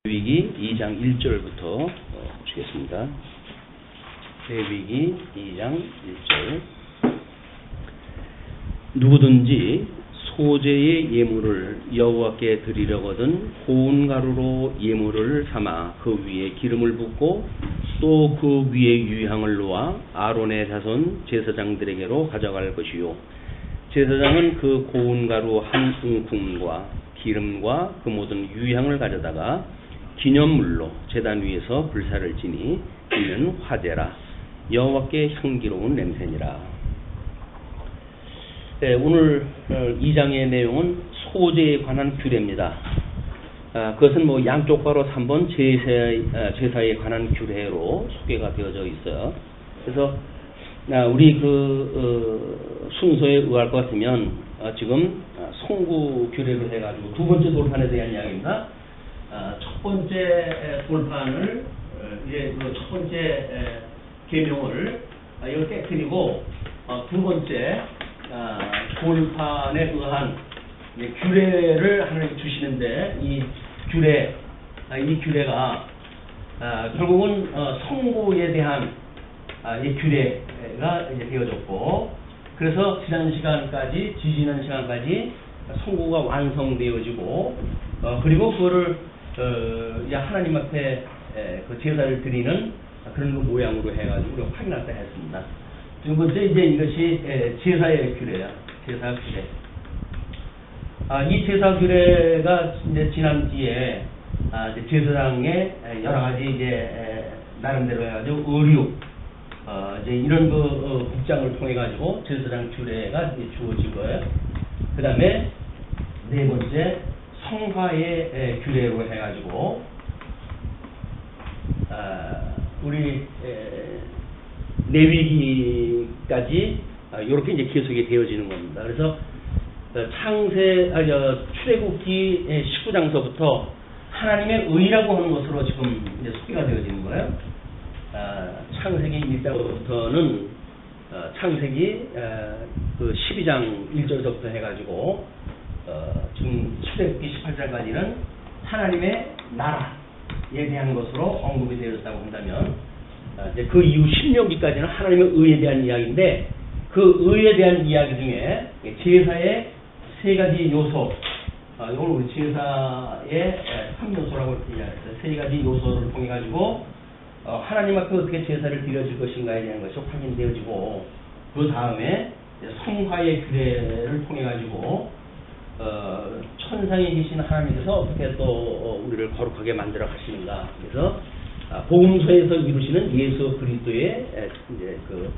레위기 2장 1절부터 보시겠습니다. 레위기 2장 1절. 누구든지 소재의 예물을 여호와께 드리려거든 고운 가루로 예물을 삼아 그 위에 기름을 붓고 또 그 위에 유향을 놓아 아론의 자손 제사장들에게로 가져갈 것이요, 제사장은 그 고운 가루 한 움큼과 기름과 그 모든 유향을 가져다가 기념물로 제단 위에서 불사를 지니 이는 화제라, 여호와께 향기로운 냄새니라. 네, 오늘 2장의 내용은 소재에 관한 규례입니다. 그것은 뭐 양쪽 바로 3번 제사에 관한 규례로 소개가 되어져 있어요. 그래서 우리 순서에 의할 것 같으면 지금 송구 규례로 해가지고 두 번째 돌판에 대한 이야기입니다. 첫 번째 돌판을 이제 첫 번째 계명을 이걸 깨뜨리고 두 번째 돌판에 의한 규례를 하나님 주시는데, 이 규례가 결국은 성고에 대한 이 규례가 이제 되어졌고, 그래서 지난 시간까지 성고가 완성되어지고, 그리고 그거를 하나님 앞에 그 제사를 드리는 그런 모양으로 해가지고 우리가 확인할 때 했습니다. 두 번째 이제 이것이 제사의 규례야. 제사 규례. 이 제사 규례가 이제 지난 뒤에 제사장의 여러 가지 이제 나름대로 해가지고 의류 이제 이런 국장을 통해 가지고 제사장 규례가 주어지고요. 그 다음에 네 번째 성화의 규례로 해가지고 우리 레위기까지 이렇게 이제 계속이 되어지는 겁니다. 그래서 출애굽기 19장서부터 하나님의 의라고 하는 것으로 지금 이제 소개가 되어지는 거예요. 창세기 1장부터는 창세기 그 12장 1절부터 해가지고 지금 출애굽기 18장까지는 하나님의 나라에 대한 것으로 언급이 되어졌다고 한다면, 이제 그 이후 10년기까지는 하나님의 의에 대한 이야기인데, 그 의에 대한 이야기 중에 제사의 세 가지 요소, 이걸 우리 제사의 3요소라고 이야기했어요. 세 가지 요소를 통해 가지고 하나님 앞에 어떻게 제사를 드려질 것인가에 대한 것이 확인되어지고, 그 다음에 성화의 규례를 통해 가지고 천상에 계신 하나님께서 어떻게 또 우리를 거룩하게 만들어 가시는가. 그래서 복음서에서 이루시는 예수 그리스도의 이제 그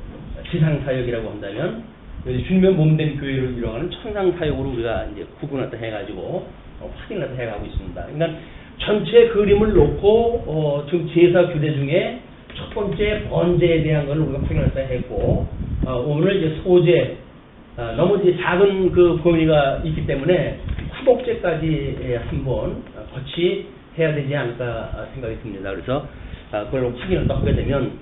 지상 사역이라고 한다면, 주님의 몸된 교회를 이루어가는 천상 사역으로 우리가 이제 구분하다 해가지고 확인하다 해가고 있습니다. 그러니까 전체 그림을 놓고 지금 제사 규례 중에 첫 번째 번제에 대한 것을 우리가 확인하다 했고, 오늘 이제 소제, 너무 이제 작은 그 범위가 있기 때문에 화목제까지 한번 같이 해야 되지 않을까 생각이 듭니다. 그래서 그걸 확인을 또 하게 되면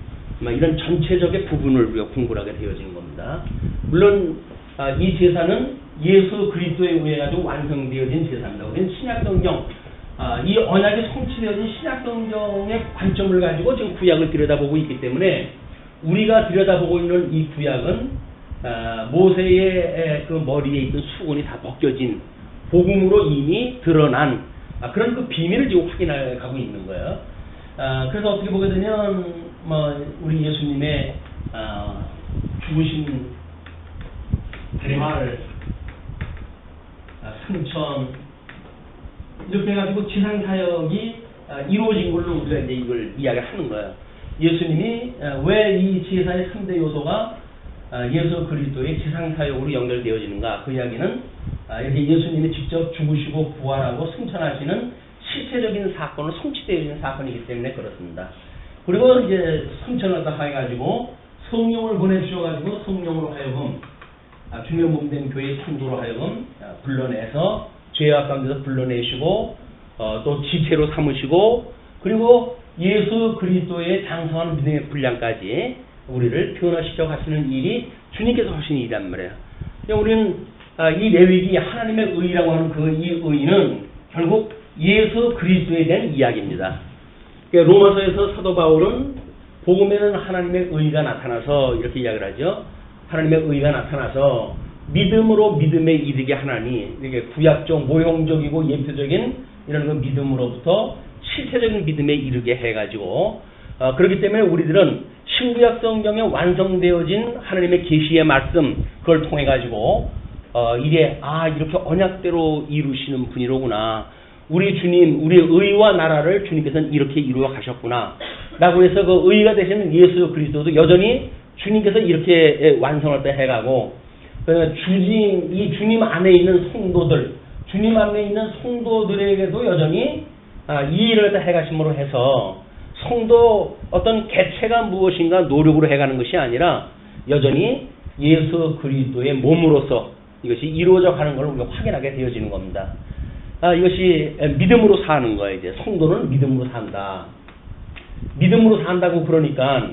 이런 전체적인 부분을 우리가 공부를 하게 되어지는 겁니다. 물론 이 제사는 예수 그리스도에 의해 가지고 완성되어진 제사입니다. 우리는 신약성경, 이 언약이 성취되어진 신약성경의 관점을 가지고 지금 구약을 들여다보고 있기 때문에, 우리가 들여다보고 있는 이 구약은 모세의 그 머리에 있던 수건이 다 벗겨진 복음으로 이미 드러난 그런 그 비밀을 지금 확인해 가고 있는 거예요. 그래서 어떻게 보게 되면 우리 예수님의 죽으신 부활, 승천, 이렇게 해가지고 지상 사역이 이루어진 걸로 우리가 이제 이걸 이야기하는 거예요. 예수님이 왜 이 제사의 3대 요소가 예수 그리스도의 지상 사역으로 연결되어지는가? 그 이야기는 이렇게 예수님이 직접 죽으시고 부활하고 승천하시는 실체적인 사건으로 성취되어지는 사건이기 때문에 그렇습니다. 그리고 이제 승천하다 해가지고 성령을 보내주셔가지고 성령으로 하여금 주님의 몸된 교회의 성도로 하여금 불러내서 죄악 가운데서 불러내시고 또 지체로 삼으시고, 그리고 예수 그리스도의 장성한 믿음의 분량까지 우리를 변화시켜 가시는 일이 주님께서 하신 일이란 말이에요. 우리는 이 레위기 하나님의 의라고 하는 그 이 의는 결국 예수 그리스도에 대한 이야기입니다. 그러니까 로마서에서 사도 바울은 복음에는 하나님의 의가 나타나서 이렇게 이야기를 하죠. 하나님의 의가 나타나서 믿음으로 믿음에 이르게 하나니, 이게 구약적 모형적이고 예표적인 이런 그 믿음으로부터 실체적인 믿음에 이르게 해가지고 그렇기 때문에 우리들은 신구약 성경에 완성되어진 하나님의 계시의 말씀, 그걸 통해 가지고 이게 이렇게 언약대로 이루시는 분이로구나, 우리 주님, 우리 의와 나라를 주님께서는 이렇게 이루어 가셨구나 라고 해서 그 의가 되시는 예수 그리스도도 여전히 주님께서 이렇게 완성을 때 해가고, 이 주님 안에 있는 성도들, 주님 안에 있는 성도들에게도 여전히 이 일을 다 해가심으로 해서 성도 어떤 개체가 무엇인가 노력으로 해가는 것이 아니라 여전히 예수 그리스도의 몸으로서 이것이 이루어져 가는 걸 우리가 확인하게 되어지는 겁니다. 이것이 믿음으로 사는 거예요. 이제 성도는 믿음으로 산다. 믿음으로 산다고 그러니까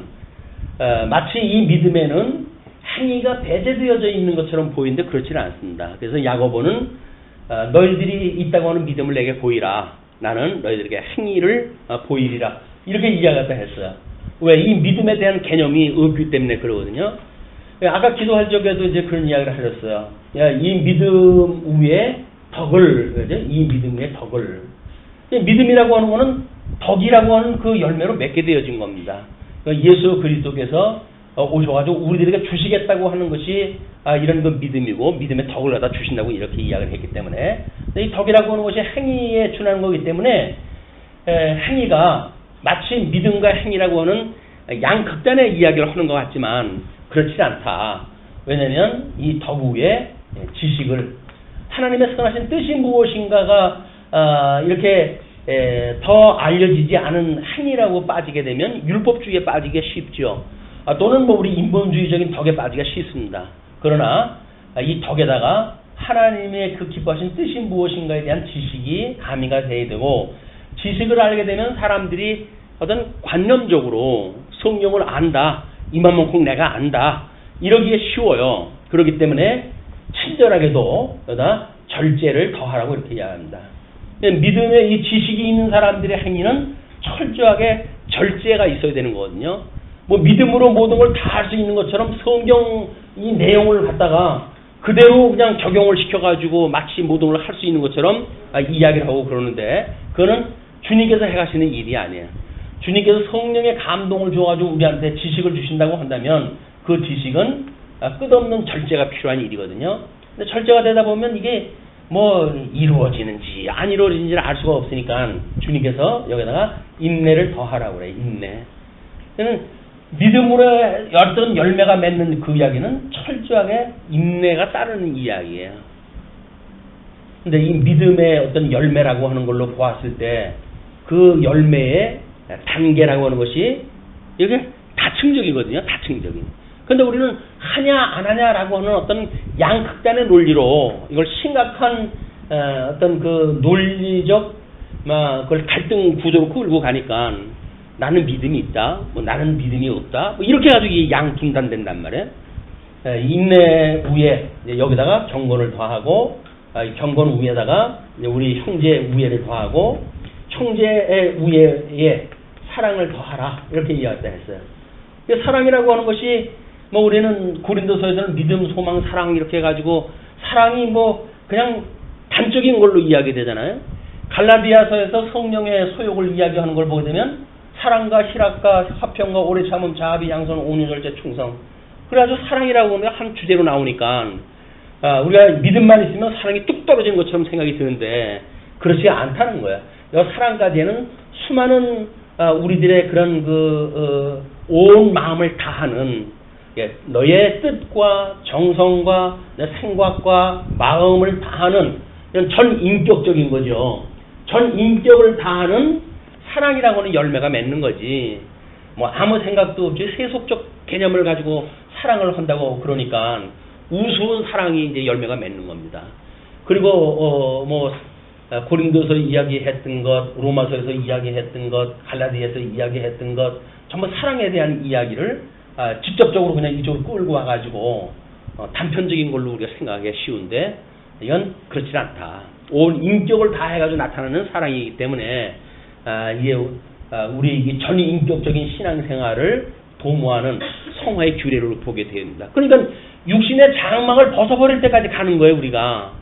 마치 이 믿음에는 행위가 배제되어져 있는 것처럼 보이는데 그렇지는 않습니다. 그래서 야고보는 너희들이 있다고 하는 믿음을 내게 보이라. 나는 너희들에게 행위를 보이리라. 이렇게 이야기했다 했어요. 왜? 이 믿음에 대한 개념이 없기 때문에 그러거든요. 아까 기도할 적에도 이제 그런 이야기를 하셨어요. 이 믿음 위에 덕을, 이 믿음 위에 덕을. 믿음이라고 하는 거는 덕이라고 하는 그 열매로 맺게 되어진 겁니다. 예수 그리스도께서 오셔가지고 우리들에게 주시겠다고 하는 것이 이런 그 믿음이고, 믿음의 덕을 갖다 주신다고 이렇게 이야기를 했기 때문에, 이 덕이라고 하는 것이 행위에 준하는 거기 때문에 행위가 마치 믿음과 행위라고 하는 양극단의 이야기를 하는 것 같지만 그렇지 않다. 왜냐하면 이 덕 위에 지식을, 하나님의 선하신 뜻이 무엇인가가 이렇게 더 알려지지 않은 행위라고 빠지게 되면 율법주의에 빠지기 쉽죠. 또는 우리 인본주의적인 덕에 빠지기가 쉽습니다. 그러나 이 덕에다가 하나님의 그 기뻐하신 뜻이 무엇인가에 대한 지식이 가미가 돼야 되고, 지식을 알게 되면 사람들이 어떤 관념적으로 성경을 안다, 이만큼 내가 안다, 이러기에 쉬워요. 그렇기 때문에 친절하게도 여기다 절제를 더하라고 이렇게 이야기합니다. 믿음의 이 지식이 있는 사람들의 행위는 철저하게 절제가 있어야 되는 거거든요. 믿음으로 모든 걸 다 할 수 있는 것처럼 성경 이 내용을 갖다가 그대로 그냥 적용을 시켜가지고 마치 모든 걸 할 수 있는 것처럼 이야기를 하고 그러는데, 그거는 주님께서 해가시는 일이 아니에요. 주님께서 성령의 감동을 줘가지고 우리한테 지식을 주신다고 한다면 그 지식은 끝없는 절제가 필요한 일이거든요. 근데 절제가 되다 보면 이게 이루어지는지 안 이루어지는지를 알 수가 없으니까 주님께서 여기다가 인내를 더하라고 그래요. 인내. 믿음으로 어떤 열매가 맺는 그 이야기는 철저하게 인내가 따르는 이야기예요. 근데 이 믿음의 어떤 열매라고 하는 걸로 보았을 때 그 열매의 단계라고 하는 것이 이게 다층적이거든요. 다층적인. 근데 우리는 하냐 안 하냐라고 하는 어떤 양극단의 논리로 이걸 심각한 어떤 그 논리적 그걸 갈등 구조로 끌고 가니까 나는 믿음이 있다, 나는 믿음이 없다, 이렇게 가지고 이 양분단된단 말이에요. 인내 위에 여기다가 경건을 더하고, 경건 위에다가 우리 형제 우애를 더하고, 형제의 우애에 사랑을 더하라, 이렇게 이야기했다 했어요. 사랑이라고 하는 것이 우리는 고린도서에서는 믿음, 소망, 사랑 이렇게 해가지고 사랑이 그냥 단적인 걸로 이야기되잖아요. 갈라디아서에서 성령의 소욕을 이야기하는 걸 보게 되면 사랑과 희락과 화평과 오래 참음, 자비, 양선, 온유, 절제, 충성. 그래가지고 사랑이라고 하는 한 주제로 나오니까 우리가 믿음만 있으면 사랑이 뚝 떨어지는 것처럼 생각이 드는데 그렇지 않다는 거야. 사랑까지는 수많은 우리들의 그런 온 마음을 다하는, 너의 뜻과 정성과 내 생각과 마음을 다하는 이런 전인격적인 거죠. 전인격을 다하는 사랑이라고 하는 열매가 맺는 거지. 아무 생각도 없이 세속적 개념을 가지고 사랑을 한다고 그러니까 우스운 사랑이 이제 열매가 맺는 겁니다. 그리고 고린도서 이야기했던 것, 로마서에서 이야기했던 것, 갈라디아에서 이야기했던 것, 전부 사랑에 대한 이야기를 직접적으로 그냥 이쪽으로 끌고 와가지고 단편적인 걸로 우리가 생각하기 쉬운데 이건 그렇지 않다. 온 인격을 다 해가지고 나타나는 사랑이기 때문에 이게 우리 이 전인격적인 신앙생활을 도모하는 성화의 규례를 보게 됩니다. 그러니까 육신의 장막을 벗어버릴 때까지 가는 거예요, 우리가.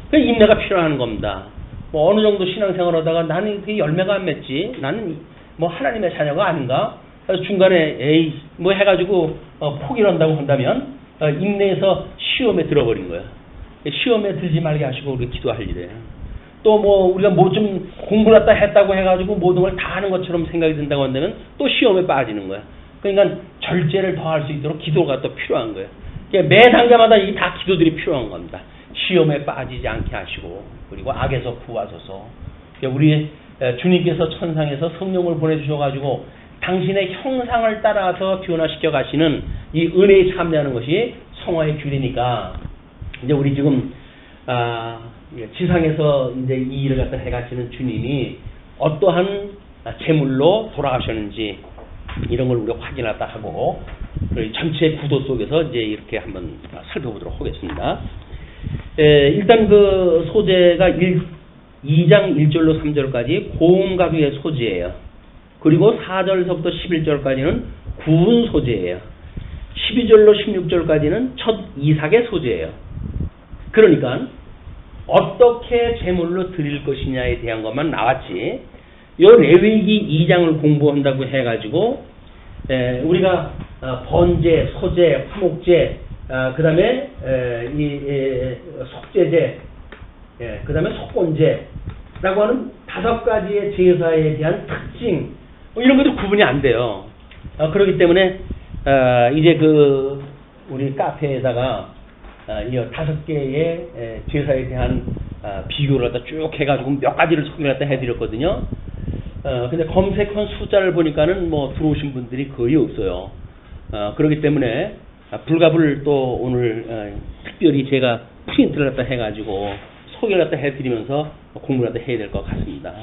그 인내가 필요한 겁니다. 뭐 어느 정도 신앙생활 하다가 나는 그 열매가 안 맺지, 나는 뭐 하나님의 자녀가 아닌가? 그래서 중간에 에이 뭐 해가지고 포기를 한다고 한다면 인내에서 시험에 들어버린 거예요. 시험에 들지 말게 하시고 우리 기도할 일이에요. 또 뭐 우리가 뭐 좀 공부를 갖다 했다고 해가지고 모든 걸 다 하는 것처럼 생각이 든다고 한다면 또 시험에 빠지는 거예요. 그러니까 절제를 더 할 수 있도록 기도가 또 필요한 거예요. 매 단계마다 이 다 기도들이 필요한 겁니다. 시험에 빠지지 않게 하시고, 그리고 악에서 구하소서. 우리 주님께서 천상에서 성령을 보내주셔가지고 당신의 형상을 따라서 변화시켜 가시는 이 은혜에 참여하는 것이 성화의 규례니까, 이제 우리 지금 지상에서 이제 이 일을 갖다 해가시는 주님이 어떠한 제물로 돌아가셨는지 이런 걸 우리가 확인하다 하고, 전체 구도 속에서 이제 이렇게 한번 살펴보도록 하겠습니다. 일단 그 소재가 2장 1절로 3절까지 고음가루의 소재예요. 그리고 4절서부터 11절까지는 구운 소재예요. 12절로 16절까지는 첫 이삭의 소재예요. 그러니까 어떻게 제물로 드릴 것이냐에 대한 것만 나왔지, 이 레위기 2장을 공부한다고 해가지고 우리가 번제, 소제, 화목제, 그 다음에 속제제, 그 다음에 속건제라고 하는 5가지의 제사에 대한 특징, 이런 것도 구분이 안 돼요. 그렇기 때문에 이제 그 우리 카페에다가 이 5개의 제사에 대한 비교를 갖다 쭉 해가지고 몇 가지를 소개를 갖다 해드렸거든요. 근데 검색한 숫자를 보니까는 뭐 들어오신 분들이 거의 없어요. 그렇기 때문에 불갑을 또 오늘 특별히 제가 프린트를 갖다 해가지고 소개를 갖다 해드리면서 공부를 갖다 해야 될 것 같습니다.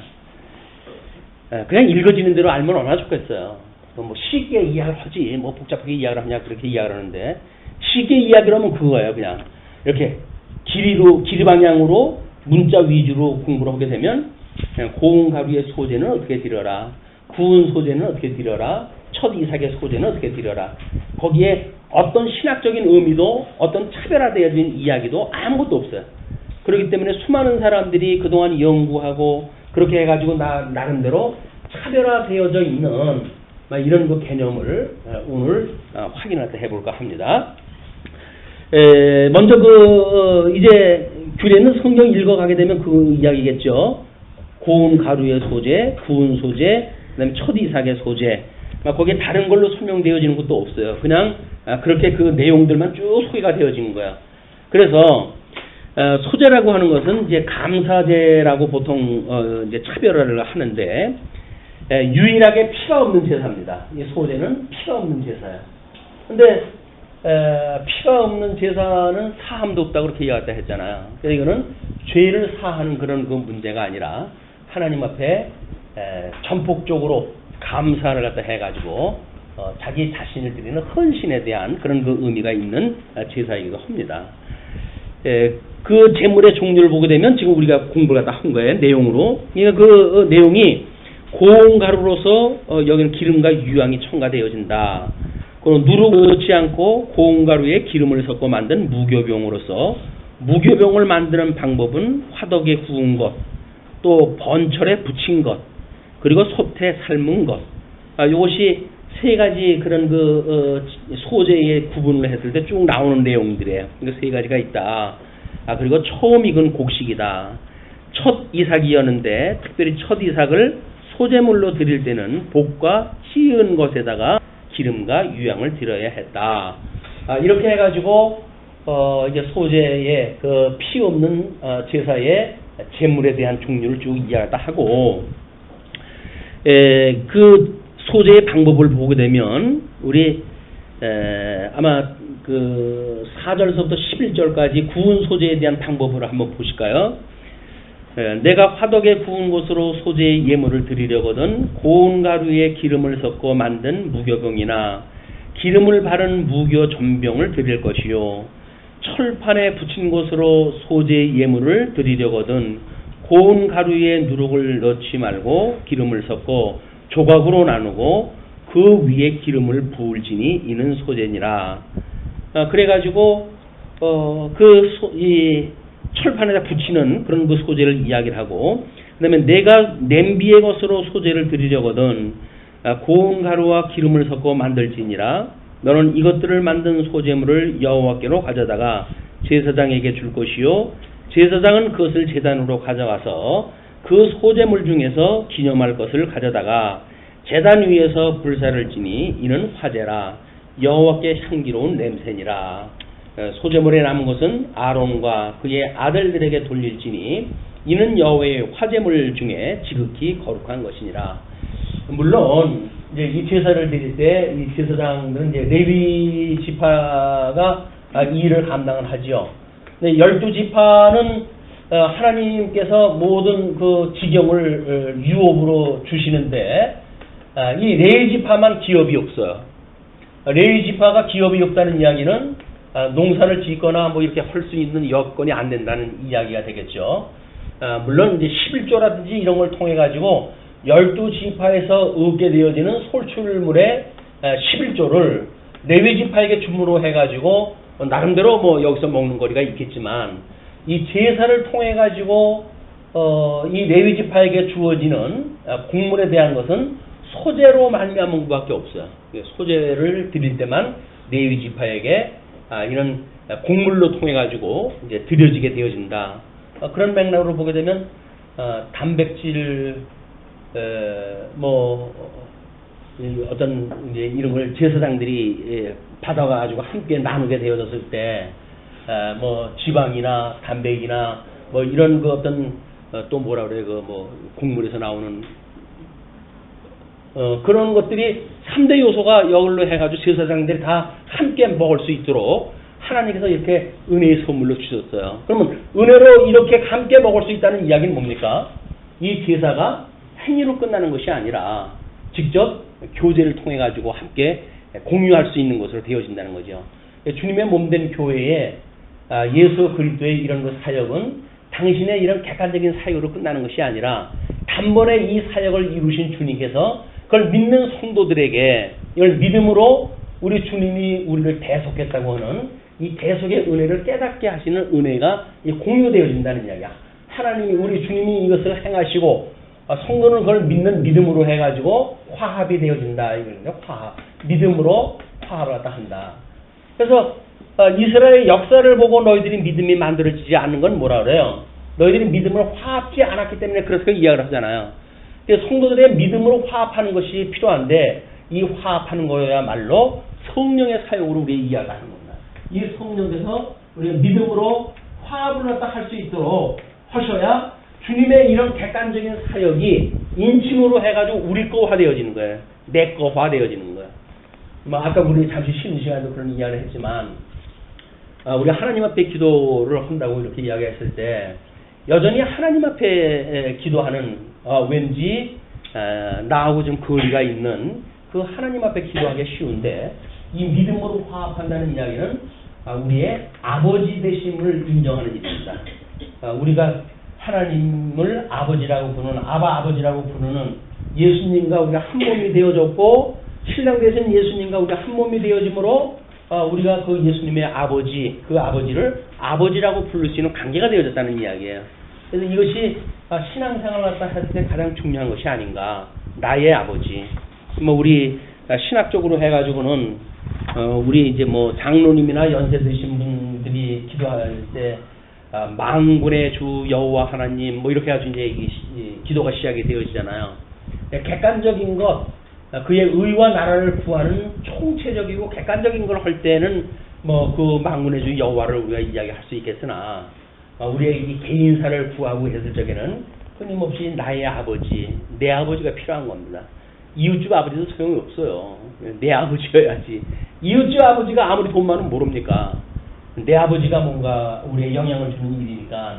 그냥 읽어지는 대로 알면 얼마나 좋겠어요. 뭐 쉽게 이야기를 하지, 뭐 복잡하게 이야기를 하냐, 그렇게 이야기를 하는데, 쉽게 이야기를 하면 그거예요. 그냥 이렇게 길이 방향으로 문자 위주로 공부를 하게 되면, 고운 가루의 소재는 어떻게 드려라, 구운 소재는 어떻게 드려라, 첫 이삭의 소재는 어떻게 드려라, 거기에 어떤 신학적인 의미도 어떤 차별화되어진 이야기도 아무것도 없어요. 그렇기 때문에 수많은 사람들이 그동안 연구하고 그렇게 해가지고 나름대로 차별화되어져 있는 이런 그 개념을 오늘 확인할 때 해볼까 합니다. 먼저 이제 규례는 성경 읽어가게 되면 그 이야기겠죠. 고운 가루의 소재, 구운 소재, 그다음에 첫 이삭의 소재. 거기에 다른 걸로 설명되어지는 것도 없어요. 그냥 그렇게 그 내용들만 쭉 소개가 되어진 거야. 그래서 소재라고 하는 것은 이제 감사제라고 보통 이제 차별화를 하는데, 유일하게 피가 없는 제사입니다. 이 소재는 피가 없는 제사예요. 근데 피가 없는 제사는 사함도 없다고 그렇게 이야기했다 했잖아요. 그래서 이거는 죄를 사하는 그런 그 문제가 아니라 하나님 앞에 전폭적으로 감사를 갖다 해가지고 자기 자신을 드리는 헌신에 대한 그런 그 의미가 있는 제사이기도 합니다. 그 제물의 종류를 보게 되면 지금 우리가 공부를 갖다 한 거예요. 내용으로. 그 내용이 고운 가루로서 여기는 기름과 유향이 첨가되어진다. 그리고 누르지 않고 고운 가루에 기름을 섞어 만든 무교병으로서, 무교병을 만드는 방법은 화덕에 구운 것, 또 번철에 붙인 것, 그리고 솥에 삶은 것. 이것이 3가지 그런 그 소재의 구분을 했을 때 쭉 나오는 내용들이에요. 이거 3가지가 있다. 그리고 처음 익은 곡식이다. 첫 이삭이었는데 특별히 첫 이삭을 소제물로 드릴 때는 볶아 찌은 것에다가 기름과 유향을 드려야 했다. 이렇게 해가지고 이제 소재의 그 피 없는 제사의 제물에 대한 종류를 쭉 이야기하다 하고, 그 소재의 방법을 보게 되면 우리 아마 그 4절서부터 11절까지 구운 소재에 대한 방법을 한번 보실까요? 내가 화덕에 구운 것으로 소재의 예물을 드리려거든 고운 가루에 기름을 섞어 만든 무교병이나 기름을 바른 무교 전병을 드릴 것이요, 철판에 붙인 것으로 소재의 예물을 드리려거든 고운 가루에 누룩을 넣지 말고 기름을 섞고 조각으로 나누고 그 위에 기름을 부을지니 이는 소재니라. 그래가지고 이 철판에다 붙이는 그런 그 소재를 이야기를 하고, 그다음에 내가 냄비의 것으로 소재를 드리려거든 고운 가루와 기름을 섞어 만들지니라. 너는 이것들을 만든 소재물을 여호와께로 가져다가 제사장에게 줄 것이요 제사장은 그것을 제단으로 가져가서 그 소재물 중에서 기념할 것을 가져다가 제단 위에서 불사를 지니 이는 화제라. 여호와께 향기로운 냄새니라. 소재물에 남은 것은 아론과 그의 아들들에게 돌릴지니 이는 여호와의 화제물 중에 지극히 거룩한 것이니라. 물론 이제 이 제사를 드릴 때 이 제사장들은 이제 레위 지파가 이 일을 감당을 하지요. 12지파는 하나님께서 모든 그 지경을 유업으로 주시는데 이 레위지파만 기업이 없어요. 레위지파가 기업이 없다는 이야기는 농사를 짓거나 뭐 이렇게 할 수 있는 여건이 안 된다는 이야기가 되겠죠. 물론 이제 11조라든지 이런 걸 통해 가지고 12지파에서 얻게 되어지는 솔출물의 11조를 레위지파에게 주문으로 해 가지고 나름대로 뭐 여기서 먹는 거리가 있겠지만 이 제사를 통해 가지고 이 레위지파에게 주어지는 곡물에 대한 것은 소재로 말미암은 것밖에 없어요. 소재를 드릴 때만 레위지파에게 이런 곡물로 통해 가지고 이제 드려지게 되어진다. 그런 맥락으로 보게 되면 단백질 뭐 어떤 이제 이런 걸 제사장들이 받아가지고 함께 나누게 되어졌을 때 뭐 지방이나 단백이나 뭐 이런 그 어떤 또 뭐라 그래 그 뭐 곡물에서 나오는 그런 것들이 3대 요소가 이걸로 해가지고 제사장들이 다 함께 먹을 수 있도록 하나님께서 이렇게 은혜의 선물로 주셨어요. 그러면 은혜로 이렇게 함께 먹을 수 있다는 이야기는 뭡니까? 이 제사가 행위로 끝나는 것이 아니라 직접 교제를 통해 가지고 함께 공유할 수 있는 것으로 되어진다는 거죠. 주님의 몸된 교회에 예수 그리스도의 이런 그 사역은 당신의 이런 객관적인 사역으로 끝나는 것이 아니라 단번에 이 사역을 이루신 주님께서 그걸 믿는 성도들에게 이걸 믿음으로 우리 주님이 우리를 대속했다고 하는 이 대속의 은혜를 깨닫게 하시는 은혜가 공유되어진다는 이야기야. 하나님이 우리 주님이 이것을 행하시고 성도는 그걸 믿는 믿음으로 해가지고 화합이 되어진다. 이거는요. 화합. 믿음으로 화합을 갖다 한다. 그래서 이스라엘의 역사를 보고 너희들이 믿음이 만들어지지 않는 건 뭐라 그래요? 너희들이 믿음으로 화합지 않았기 때문에 그렇게 이야기를 하잖아요. 성도들의 믿음으로 화합하는 것이 필요한데 이 화합하는 거야말로 성령의 사용으로 우리가 이야기하는 겁니다. 이 성령께서 우리가 믿음으로 화합을 갖다 할 수 있도록 하셔야 주님의 이런 객관적인 사역이 인칭으로 해가지고 우리 거화되어지는 거예요. 내 거화되어지는 거예요. 뭐 아까 우리 잠시 쉬는 시간에도 그런 이야기를 했지만 우리 하나님 앞에 기도를 한다고 이렇게 이야기했을 때 여전히 하나님 앞에 기도하는 왠지 나하고 좀 거리가 있는 그 하나님 앞에 기도하기 쉬운데 이 믿음으로 화합한다는 이야기는 우리의 아버지 되심을 인정하는 일입니다. 우리가 하나님을 아버지라고 부르는 아버지라고 부르는 예수님과 우리가 한 몸이 되어졌고 신랑 되신 예수님과 우리가 한 몸이 되어짐으로 우리가 그 예수님의 아버지 그 아버지를 아버지라고 부를 수 있는 관계가 되어졌다는 이야기예요. 그래서 이것이 신앙생활을 갖다 할 때 가장 중요한 것이 아닌가. 나의 아버지. 뭐 우리 신학적으로 해가지고는 우리 이제 뭐 장로님이나 연세 드신 분들이 기도할 때 만군의 주 여호와 하나님 뭐 이렇게 해가지고 이제 기도가 시작이 되어지잖아요. 객관적인 것, 그의 의와 나라를 구하는 총체적이고 객관적인 걸 할 때는 뭐 그 만군의 주 여호와를 우리가 이야기할 수 있겠으나 우리의 이 개인사를 구하고 했을 적에는 끊임없이 나의 아버지, 내 아버지가 필요한 겁니다. 이웃집 아버지도 소용이 없어요. 내 아버지여야지. 이웃집 아버지가 아무리 돈 많으면 모릅니까? 내 아버지가 뭔가 우리의 영향을 주는 일이니까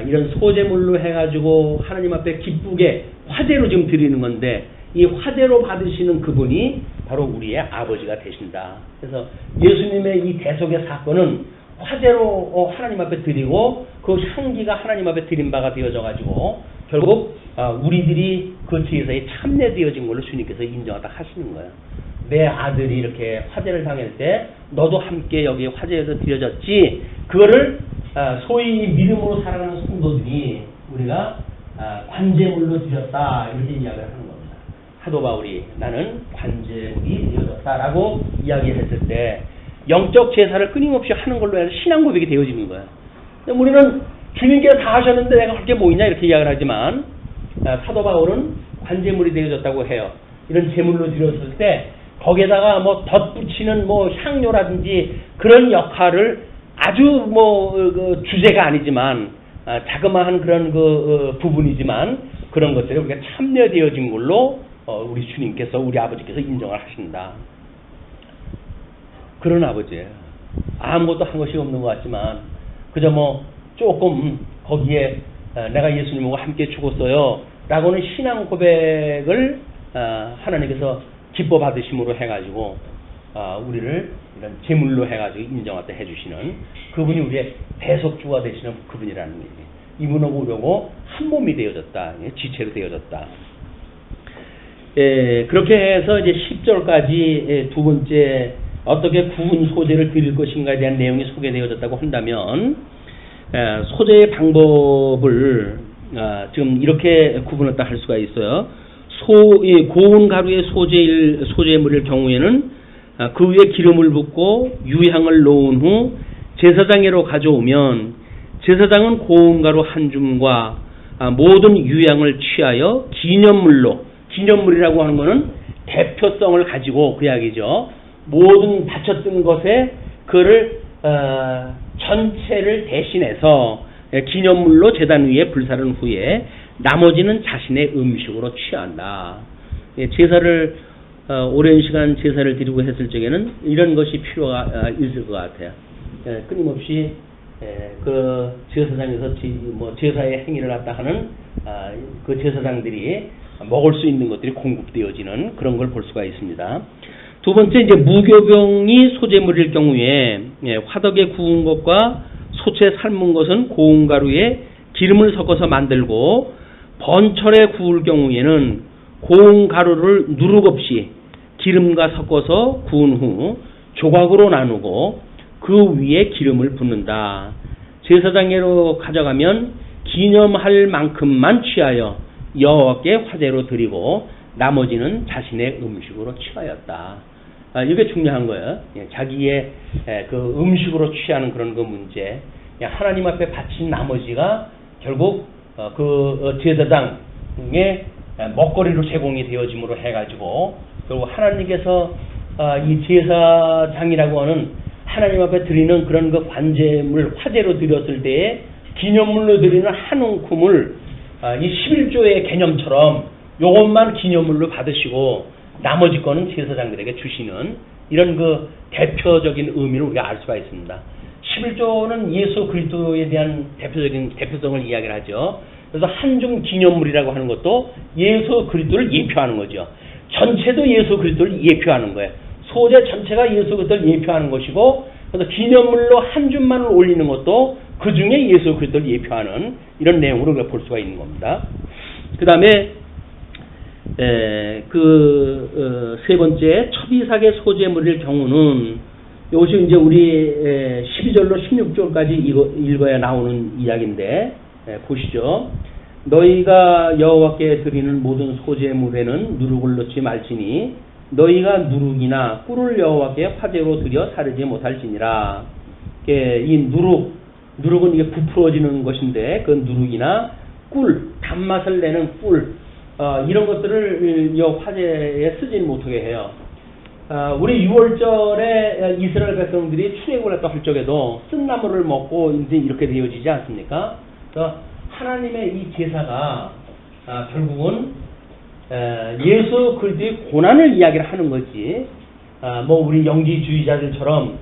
이런 소재물로 해가지고 하나님 앞에 기쁘게 화제로 지금 드리는 건데 이 화제로 받으시는 그분이 바로 우리의 아버지가 되신다. 그래서 예수님의 이 대속의 사건은 화제로 하나님 앞에 드리고 그 향기가 하나님 앞에 드린 바가 되어져 가지고 결국 우리들이 그 제사에 참여되어진 걸로 주님께서 인정하다 하시는 거예요. 내 아들이 이렇게 화제를 당할 때 너도 함께 여기 화제에서 드려졌지. 그거를 소위 믿음으로 살아가는 성도들이 우리가 관제물로 드렸다 이렇게 이야기를 하는 겁니다. 사도 바울이 나는 관제물이 되어졌다라고 이야기했을 때 영적 제사를 끊임없이 하는 걸로 해서 신앙 고백이 되어지는 거예요. 우리는 주님께서 다 하셨는데 내가 할 게 뭐 있냐 이렇게 이야기를 하지만 사도 바울은 관제물이 되어졌다고 해요. 이런 제물로 드렸을 때 거기에다가 뭐 덧붙이는 뭐 향료라든지 그런 역할을 아주 그 주제가 아니지만 자그마한 그런 부분이지만 그런 것들이 우리가 참여되어진 걸로 우리 주님께서 우리 아버지께서 인정을 하신다. 그런 아버지예요. 아무것도 한 것이 없는 것 같지만 그저 뭐 조금 거기에 내가 예수님과 함께 죽었어요 라고는 신앙 고백을 하나님께서 기뻐 받으심으로 해가지고 우리를 이런 제물로 해가지고 인정하다 해주시는 그분이 우리의 대속주가 되시는 그분이라는 얘기예요. 이분하고 우리하고 한 몸이 되어졌다. 지체로 되어졌다. 그렇게 해서 이제 10절까지 두 번째 어떻게 구운 소재를 드릴 것인가에 대한 내용이 소개되어졌다고 한다면 소재의 방법을 지금 이렇게 구분했다 할 수가 있어요. 고운 가루의 소재물일 경우에는 그 위에 기름을 붓고 유향을 놓은 후 제사장에로 가져오면 제사장은 고운 가루 한 줌과 모든 유향을 취하여 기념물이라고 하는 것은 대표성을 가지고 그 이야기죠. 모든 바쳤던 것에 그를 전체를 대신해서 기념물로 제단 위에 불사른 후에 나머지는 자신의 음식으로 취한다. 제사를 오랜 시간 제사를 드리고 했을 적에는 이런 것이 필요가 있을 것 같아요. 끊임없이 그 제사장에서 제사의 행위를 갖다 하는 그 제사장들이 먹을 수 있는 것들이 공급되어지는 그런 걸 볼 수가 있습니다. 두 번째 이제 무교병이 소재물일 경우에 화덕에 구운 것과 소채 삶은 것은 고운 가루에 기름을 섞어서 만들고 번철에 구울 경우에는 고운 가루를 누룩 없이 기름과 섞어서 구운 후 조각으로 나누고 그 위에 기름을 붓는다. 제사장에로 가져가면 기념할 만큼만 취하여 여호와께 화제로 드리고 나머지는 자신의 음식으로 취하였다. 이게 중요한 거예요. 자기의 그 음식으로 취하는 그런 그 문제. 하나님 앞에 바친 나머지가 결국 그 제사장의 먹거리로 제공이 되어짐으로 해가지고 결국 하나님께서 이 제사장이라고 하는 하나님 앞에 드리는 그런 그 관제물 화제로 드렸을 때에 기념물로 드리는 한 움큼을 이 11조의 개념처럼 요것만 기념물로 받으시고 나머지 거는 제사장들에게 주시는 이런 그 대표적인 의미를 우리가 알 수가 있습니다. 11조는 예수 그리스도에 대한 대표성을 이야기를 하죠. 그래서 한중 기념물이라고 하는 것도 예수 그리스도를 예표하는 거죠. 전체도 예수 그리스도를 예표하는 거예요. 소재 전체가 예수 그리스도를 예표하는 것이고, 그래서 기념물로 한 줌만을 올리는 것도 그 중에 예수 그리스도를 예표하는 이런 내용으로 우리가 볼 수가 있는 겁니다. 그 다음에 세 번째 첩이삭의 소재물일 경우는 이것이 이제 우리 12절로 16절까지 읽어야 나오는 이야기인데 보시죠. 너희가 여호와께 드리는 모든 소재물에는 누룩을 넣지 말지니 너희가 누룩이나 꿀을 여호와께 화제로 드려 사르지 못할지니라. 이 누룩은 이게 부풀어지는 것인데 그 누룩이나 꿀, 단맛을 내는 꿀 이런 것들을 이 화제에 쓰지는 못하게 해요. 우리 6월절에 이스라엘 백성들이 출애굽을 했다 할 적에도 쓴나물을 먹고 이제 이렇게 되어지지 않습니까? 그래서 하나님의 이 제사가 결국은 예수 그리스도의 고난을 이야기를 하는 거지. 우리 영지주의자들처럼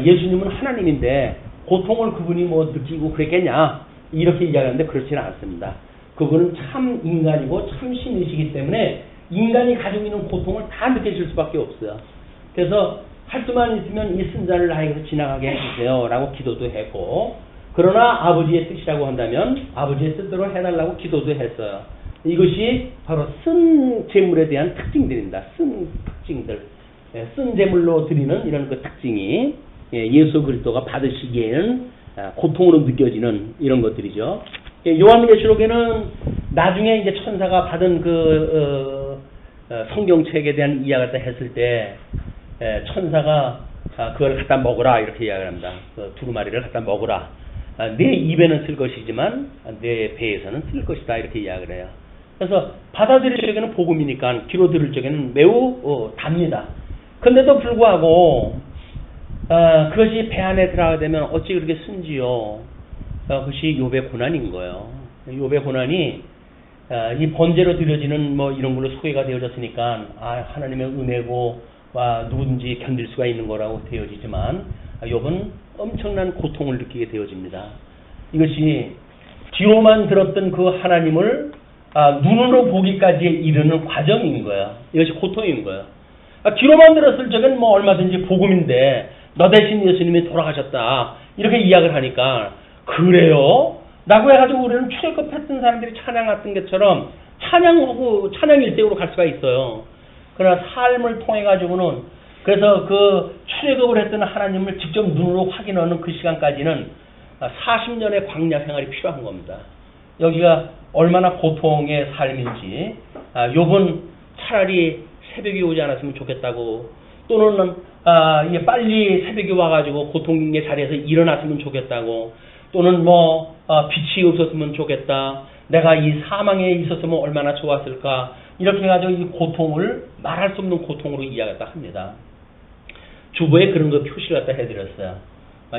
예수님은 하나님인데 고통을 그분이 느끼고 그랬겠냐 이렇게 이야기하는데 그렇지는 않습니다. 그분은 참 인간이고 참 신이시기 때문에 인간이 가지고 있는 고통을 다 느끼실 수밖에 없어요. 그래서 할 수만 있으면 이 쓴자를 나에게서 지나가게 해주세요 라고 기도도 했고, 그러나 아버지의 뜻이라고 한다면 아버지의 뜻대로 해달라고 기도도 했어요. 이것이 바로 쓴 제물에 대한 특징들입니다. 쓴 특징들, 쓴 제물로 드리는 이런 그 특징이 예수 그리스도가 받으시기에는 고통으로 느껴지는 이런 것들이죠. 요한계시록에는 나중에 이제 천사가 받은 그 성경책에 대한 이야기를 했을 때 천사가 그걸 갖다 먹으라 이렇게 이야기를 합니다. 그 두루마리를 갖다 먹으라. 내 입에는 쓸 것이지만 내 배에서는 쓸 것이다 이렇게 이야기를 해요. 그래서 받아들일 적에는 복음이니까 귀로 들을 적에는 매우 답니다. 근데도 불구하고 그것이 배 안에 들어가게 되면 어찌 그렇게 쓴지요. 그것이 욥의 고난인 거예요. 욥의 고난이 이 번제로 드려지는 뭐 이런 걸로 소개가 되어졌으니까 하나님의 은혜고 누군지 견딜 수가 있는 거라고 되어지지만 욥은 엄청난 고통을 느끼게 되어집니다. 이것이 귀로만 들었던 그 하나님을 눈으로 보기까지 이르는 과정인 거예요. 이것이 고통인 거예요. 귀로만 들었을 적엔 뭐 얼마든지 복음인데 너 대신 예수님이 돌아가셨다 이렇게 이야기를 하니까 그래요? 라고 해가지고 우리는 출애굽했던 사람들이 찬양했던 것처럼 찬양하고 찬양 일색으로 갈 수가 있어요. 그러나 삶을 통해 가지고는 그래서 그 출애굽을 했던 하나님을 직접 눈으로 확인하는 그 시간까지는 40년의 광야 생활이 필요한 겁니다. 여기가 얼마나 고통의 삶인지 욥은 차라리 새벽이 오지 않았으면 좋겠다고, 또는 빨리 새벽이 와가지고 고통의 자리에서 일어났으면 좋겠다고, 또는 빛이 없었으면 좋겠다, 내가 이 사망에 있었으면 얼마나 좋았을까, 이렇게 해가지고 이 고통을 말할 수 없는 고통으로 이야기했다 합니다. 주보에 그런 거 표시를 갖다 해드렸어요.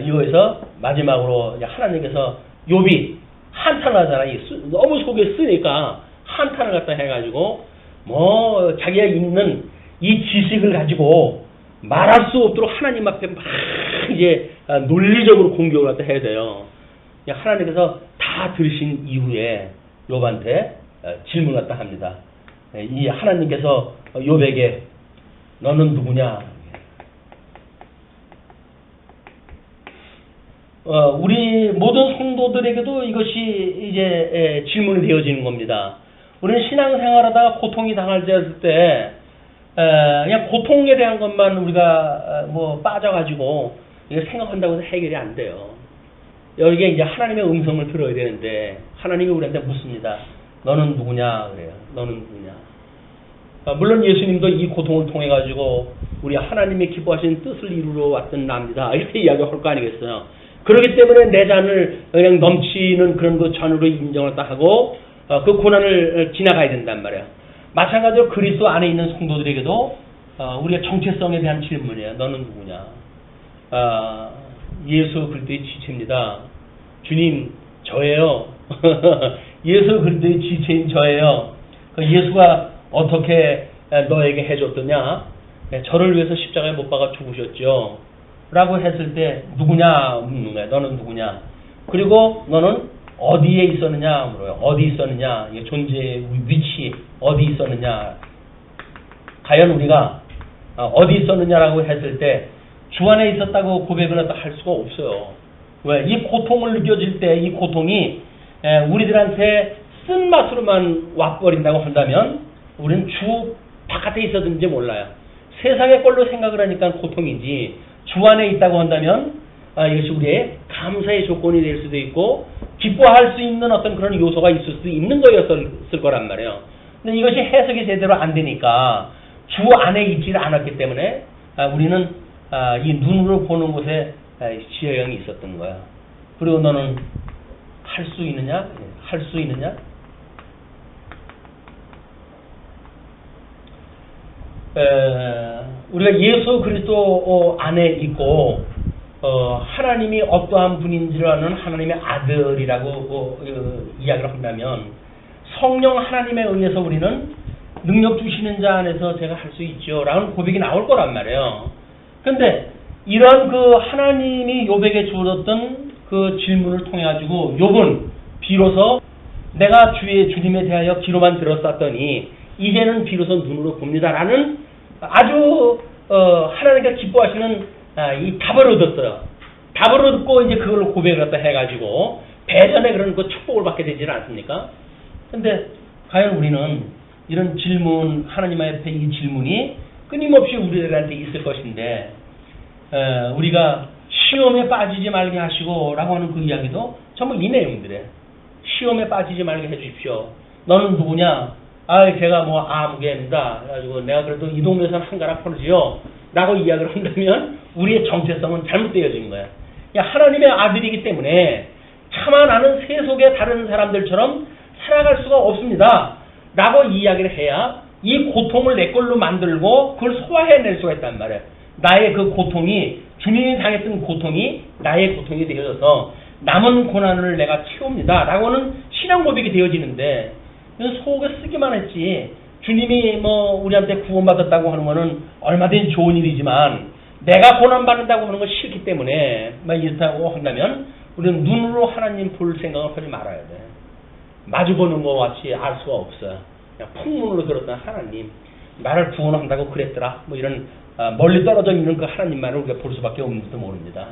이거에서 마지막으로 하나님께서 욥이 한탄을 하잖아요. 너무 속에 쓰니까 한탄을 갖다 해가지고 자기가 있는 이 지식을 가지고 말할 수 없도록 하나님 앞에 막 이제 논리적으로 공격을 갖다 해야 돼요. 하나님께서 다 들으신 이후에 욥한테 질문을 갖다 합니다. 이 하나님께서 욥에게 너는 누구냐? 우리 모든 성도들에게도 이것이 이제 질문이 되어지는 겁니다. 우리는 신앙생활하다가 고통이 당할 때 그냥 고통에 대한 것만 우리가 빠져가지고 이거 생각한다고 해서 해결이 안 돼요. 여기에 이제 하나님의 음성을 들어야 되는데 하나님이 우리한테 묻습니다. 너는 누구냐? 그래요. 너는 누구냐? 물론 예수님도 이 고통을 통해 가지고 우리 하나님의 기뻐하신 뜻을 이루러 왔던 나입니다. 이렇게 이야기할 거 아니겠어요? 그렇기 때문에 내 잔을 그냥 넘치는 그런 그 잔으로 인정을 딱 하고 그 고난을 지나가야 된단 말이에요. 마찬가지로 그리스도 안에 있는 성도들에게도 우리가 정체성에 대한 질문이에요. 너는 누구냐? 예수 그리스도의 지체입니다. 주님, 저예요. 예수 그리스도의 지체인 저예요. 예수가 어떻게 너에게 해줬더냐? 저를 위해서 십자가에 못 박아 죽으셨죠. 라고 했을 때 누구냐 묻는 거야. 너는 누구냐? 그리고 너는 어디에 있었느냐 물어요. 어디 있었느냐? 존재의 위치 어디 있었느냐? 과연 우리가 어디 있었느냐라고 했을 때 주 안에 있었다고 고백을 할 수가 없어요. 왜? 이 고통을 느껴질 때 이 고통이 우리들한테 쓴맛으로만 와버린다고 한다면 우리는 주 바깥에 있었는지 몰라요. 세상의 걸로 생각을 하니까 고통이지 주 안에 있다고 한다면 이것이 우리의 감사의 조건이 될 수도 있고 기뻐할 수 있는 어떤 그런 요소가 있을 수도 있는 거였을 거란 말이에요. 근데 이것이 해석이 제대로 안 되니까 주 안에 있지를 않았기 때문에 우리는 이 눈으로 보는 곳에 지혜형이 있었던 거야. 그리고 너는 할 수 있느냐? 할 수 있느냐? 우리가 예수 그리스도 안에 있고 하나님이 어떠한 분인지를 아는 하나님의 아들이라고 이야기를 한다면 성령 하나님에 의해서 우리는 능력 주시는 자 안에서 제가 할 수 있죠 라는 고백이 나올 거란 말이에요. 근데 이런 그 하나님이 욥에게 주었던 그 질문을 통해 가지고 욥은 비로소 내가 주님에 대하여 귀로만 들었었더니 이제는 비로소 눈으로 봅니다라는 아주 하나님께서 기뻐하시는 이 답을 얻었어요. 답을 얻고 이제 그걸로 고백을 갖다 해가지고 배전에 그런 그 축복을 받게 되지는 않습니까? 근데 과연 우리는 이런 질문, 하나님 앞에 이 질문이 끊임없이 우리들한테 있을 것인데 우리가 시험에 빠지지 말게 하시고 라고 하는 그 이야기도 전부 이 내용들이에요. 시험에 빠지지 말게 해주십시오. 너는 누구냐? 제가 뭐 아무개입니다. 그래가지고 내가 그래도 이 동네에서는 한가락 퍼지요 라고 이야기를 한다면 우리의 정체성은 잘못되어진 거야. 하나님의 아들이기 때문에 차마 나는 세속의 다른 사람들처럼 살아갈 수가 없습니다 라고 이야기를 해야 이 고통을 내 걸로 만들고 그걸 소화해낼 수가 있단 말이에요. 나의 그 고통이, 주님이 당했던 고통이 나의 고통이 되어져서 남은 고난을 내가 채웁니다 라고는 신앙 고백이 되어지는데 속에 쓰기만 했지, 주님이 뭐 우리한테 구원받았다고 하는 거는 얼마든지 좋은 일이지만 내가 고난받는다고 하는 건 싫기 때문에 이렇다고 한다면 우리는 눈으로 하나님 볼 생각을 하지 말아야 돼. 마주보는 것 같이 알 수가 없어요. 그냥 풍문으로 들었던 하나님, 나를 구원한다고 그랬더라, 뭐 이런 멀리 떨어져 있는 그 하나님만을 우리가 볼 수밖에 없는지도 모릅니다.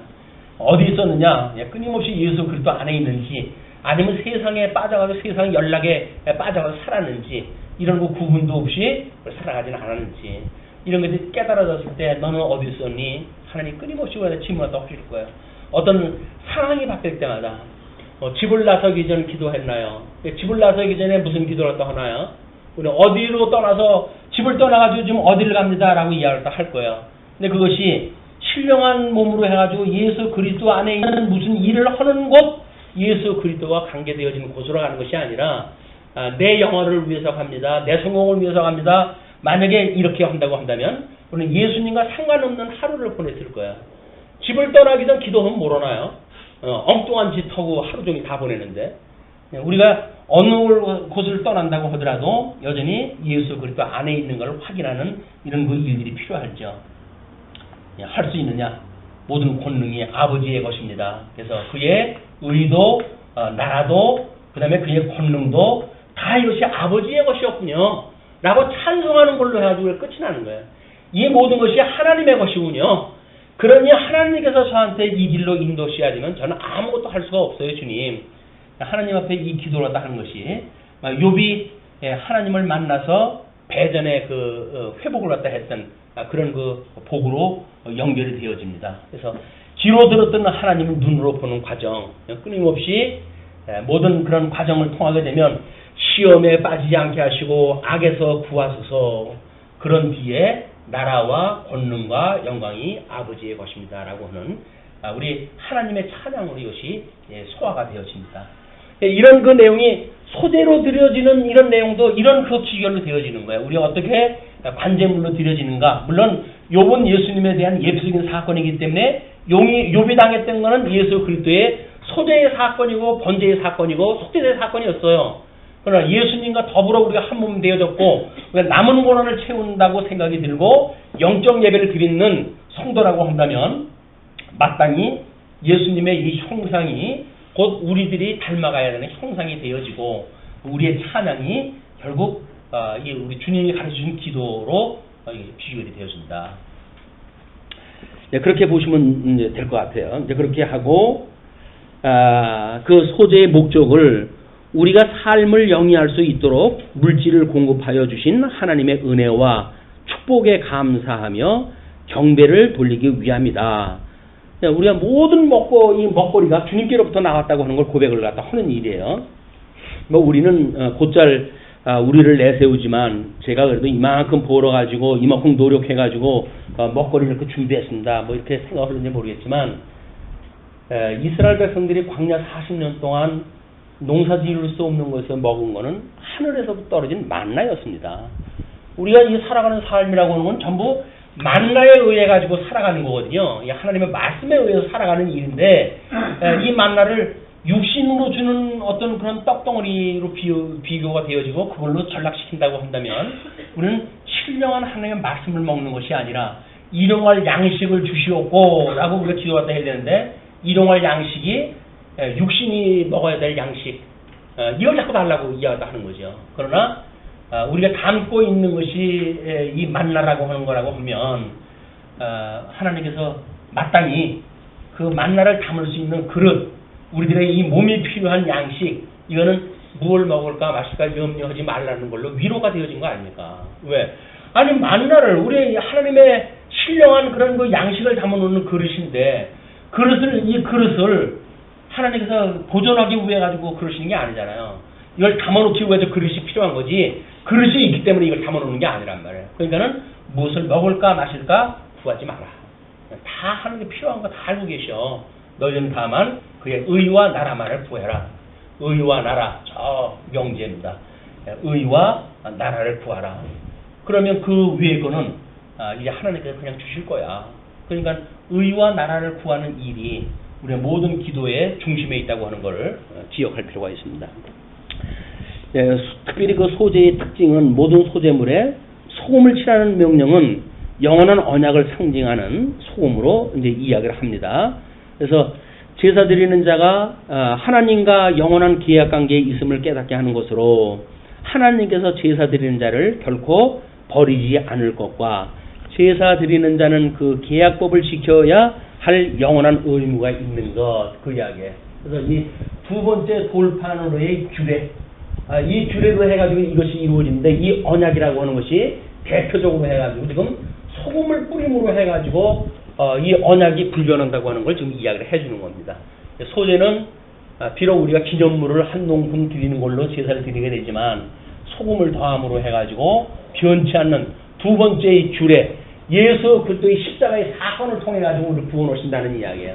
어디 있었느냐? 끊임없이 예수 그리스도 안에 있는지, 아니면 세상에 빠져가서 세상 연락에 빠져가서 살았는지, 이런 거 구분도 없이 살아가지는 않았는지, 이런 것이 깨달아졌을 때 너는 어디 있었니? 하나님 끊임없이 우리한테 질문하다 하실 거예요. 어떤 상황이 바뀔 때마다 집을 나서기 전 기도했나요? 집을 나서기 전에 무슨 기도를 했다 하나요? 우리 어디로 떠나서 집을 떠나가지고 지금 어디를 갑니다 라고 이야기를 할 거예요. 근데 그것이 신령한 몸으로 해가지고 예수 그리스도 안에 있는 무슨 일을 하는 곳, 예수 그리스도와 관계되어지는 곳으로 가는 것이 아니라 내 영화를 위해서 갑니다, 내 성공을 위해서 갑니다. 만약에 이렇게 한다고 한다면 우리는 예수님과 상관없는 하루를 보냈을 거예요. 집을 떠나기 전 기도하면 모르나요? 엉뚱한 짓 하고 하루 종일 다 보내는데, 우리가 어느 곳을 떠난다고 하더라도 여전히 예수 그리스도 안에 있는 걸 확인하는 이런 그 일들이 필요하죠. 할 수 있느냐? 모든 권능이 아버지의 것입니다. 그래서 그의 의도, 나라도, 그 다음에 그의 권능도 다 이것이 아버지의 것이었군요 라고 찬송하는 걸로 해가지고 끝이 나는 거예요. 이 모든 것이 하나님의 것이군요. 그러니 하나님께서 저한테 이 길로 인도시하지만 저는 아무것도 할 수가 없어요, 주님. 하나님 앞에 이 기도를 하다 하는 것이, 욥이 하나님을 만나서 배전에 그 회복을 갖다 했던 그런 그 복으로 연결이 되어집니다. 그래서 귀로 들었던 하나님을 눈으로 보는 과정, 끊임없이 모든 그런 과정을 통하게 되면 시험에 빠지지 않게 하시고 악에서 구하소서, 그런 뒤에 나라와 권능과 영광이 아버지의 것입니다 라고 하는 우리 하나님의 찬양으로 이것이 소화가 되어집니다. 이런 그 내용이 소재로 드려지는 이런 내용도 이런 그 기결로 되어지는 거예요. 우리가 어떻게 관제물로 드려지는가. 물론 욥은 예수님에 대한 예표적인 사건이기 때문에 욥이 당했던 것은 예수 그리스도의 소재의 사건이고 번제의 사건이고 속죄의 사건이었어요. 그러나 예수님과 더불어 우리가 한 몸 되어졌고 남은 고난을 채운다고 생각이 들고 영적 예배를 드리는 성도라고 한다면 마땅히 예수님의 이 형상이 곧 우리들이 닮아가야 되는 형상이 되어지고 우리의 찬양이 결국 우리 주님이 가르쳐준 기도로 비교가 되어진다. 그렇게 보시면 될 것 같아요. 이제 그렇게 하고 그 소재의 목적을 우리가 삶을 영위할 수 있도록 물질을 공급하여 주신 하나님의 은혜와 축복에 감사하며 경배를 돌리기 위함이다. 우리가 모든 이 먹거리가 주님께로부터 나왔다고 하는 걸 고백을 갖다 하는 일이에요. 우리는 곧잘 우리를 내세우지만 제가 그래도 이만큼 벌어가지고 이만큼 노력해가지고 먹거리를 이렇게 준비했습니다. 이렇게 생각하는지 모르겠지만 이스라엘 백성들이 광야 40년 동안 농사 지을 수 없는 것에서 먹은 거는 하늘에서부터 떨어진 만나였습니다. 우리가 이 살아가는 삶이라고 하는 건 전부 만나에 의해 가지고 살아가는 거거든요. 하나님의 말씀에 의해서 살아가는 일인데 이 만나를 육신으로 주는 어떤 그런 떡덩어리로 비교가 되어지고 그걸로 전락시킨다고 한다면 우리는 신령한 하나님의 말씀을 먹는 것이 아니라 일용할 양식을 주시옵고 라고 우리가 기도하다 해야 되는데 일용할 양식이 육신이 먹어야 될 양식, 이걸 자꾸 달라고 이야기하다 하는 거죠. 그러나 우리가 담고 있는 것이 이 만나라고 하는 거라고 하면 하나님께서 마땅히 그 만나를 담을 수 있는 그릇, 우리들의 이 몸이 필요한 양식, 이거는 무엇을 먹을까 마실까 염려하지 말라는 걸로 위로가 되어진 거 아닙니까? 왜? 아니 만나를 우리 하나님의 신령한 그런 그 양식을 담아놓는 그릇인데 이 그릇을 하나님께서 보존하기 위해 가지고 그러시는 게 아니잖아요. 이걸 담아놓기 위해서 그릇이 필요한 거지 그릇이 있기 때문에 이걸 담아놓는 게 아니란 말이에요. 그러니까는 무엇을 먹을까 마실까 구하지 마라. 다 하는 게 필요한 거 다 알고 계셔. 너희는 다만 그의 의와 나라만을 구해라. 의와 나라, 저 명제입니다. 의와 나라를 구하라. 그러면 그 위에 거는 이제 하나님께서 그냥 주실 거야. 그러니까 의와 나라를 구하는 일이 우리의 모든 기도의 중심에 있다고 하는 것을 기억할 필요가 있습니다. 특별히 그 소재의 특징은 모든 소재물에 소금을 칠하는 명령은 영원한 언약을 상징하는 소금으로 이제 이야기를 합니다. 그래서 제사 드리는 자가 하나님과 영원한 계약 관계에 있음을 깨닫게 하는 것으로 하나님께서 제사 드리는 자를 결코 버리지 않을 것과 제사 드리는 자는 그 계약법을 지켜야 할 영원한 의무가 있는 것, 그 이야기예요. 그래서 이 두 번째 돌판으로의 규례, 이 규례로 해가지고 이것이 이루어지는데 이 언약이라고 하는 것이 대표적으로 해가지고 지금 소금을 뿌림으로 해가지고 이 언약이 불변한다고 하는 걸 지금 이야기를 해주는 겁니다. 소재는 비록 우리가 기념물을 한 농품 드리는 걸로 제사를 드리게 되지만 소금을 더함으로 해가지고 변치 않는 두 번째의 규례, 예수 그리스도의 십자가의 사건을 통해 가지고 우리를 구원하신다는 이야기예요.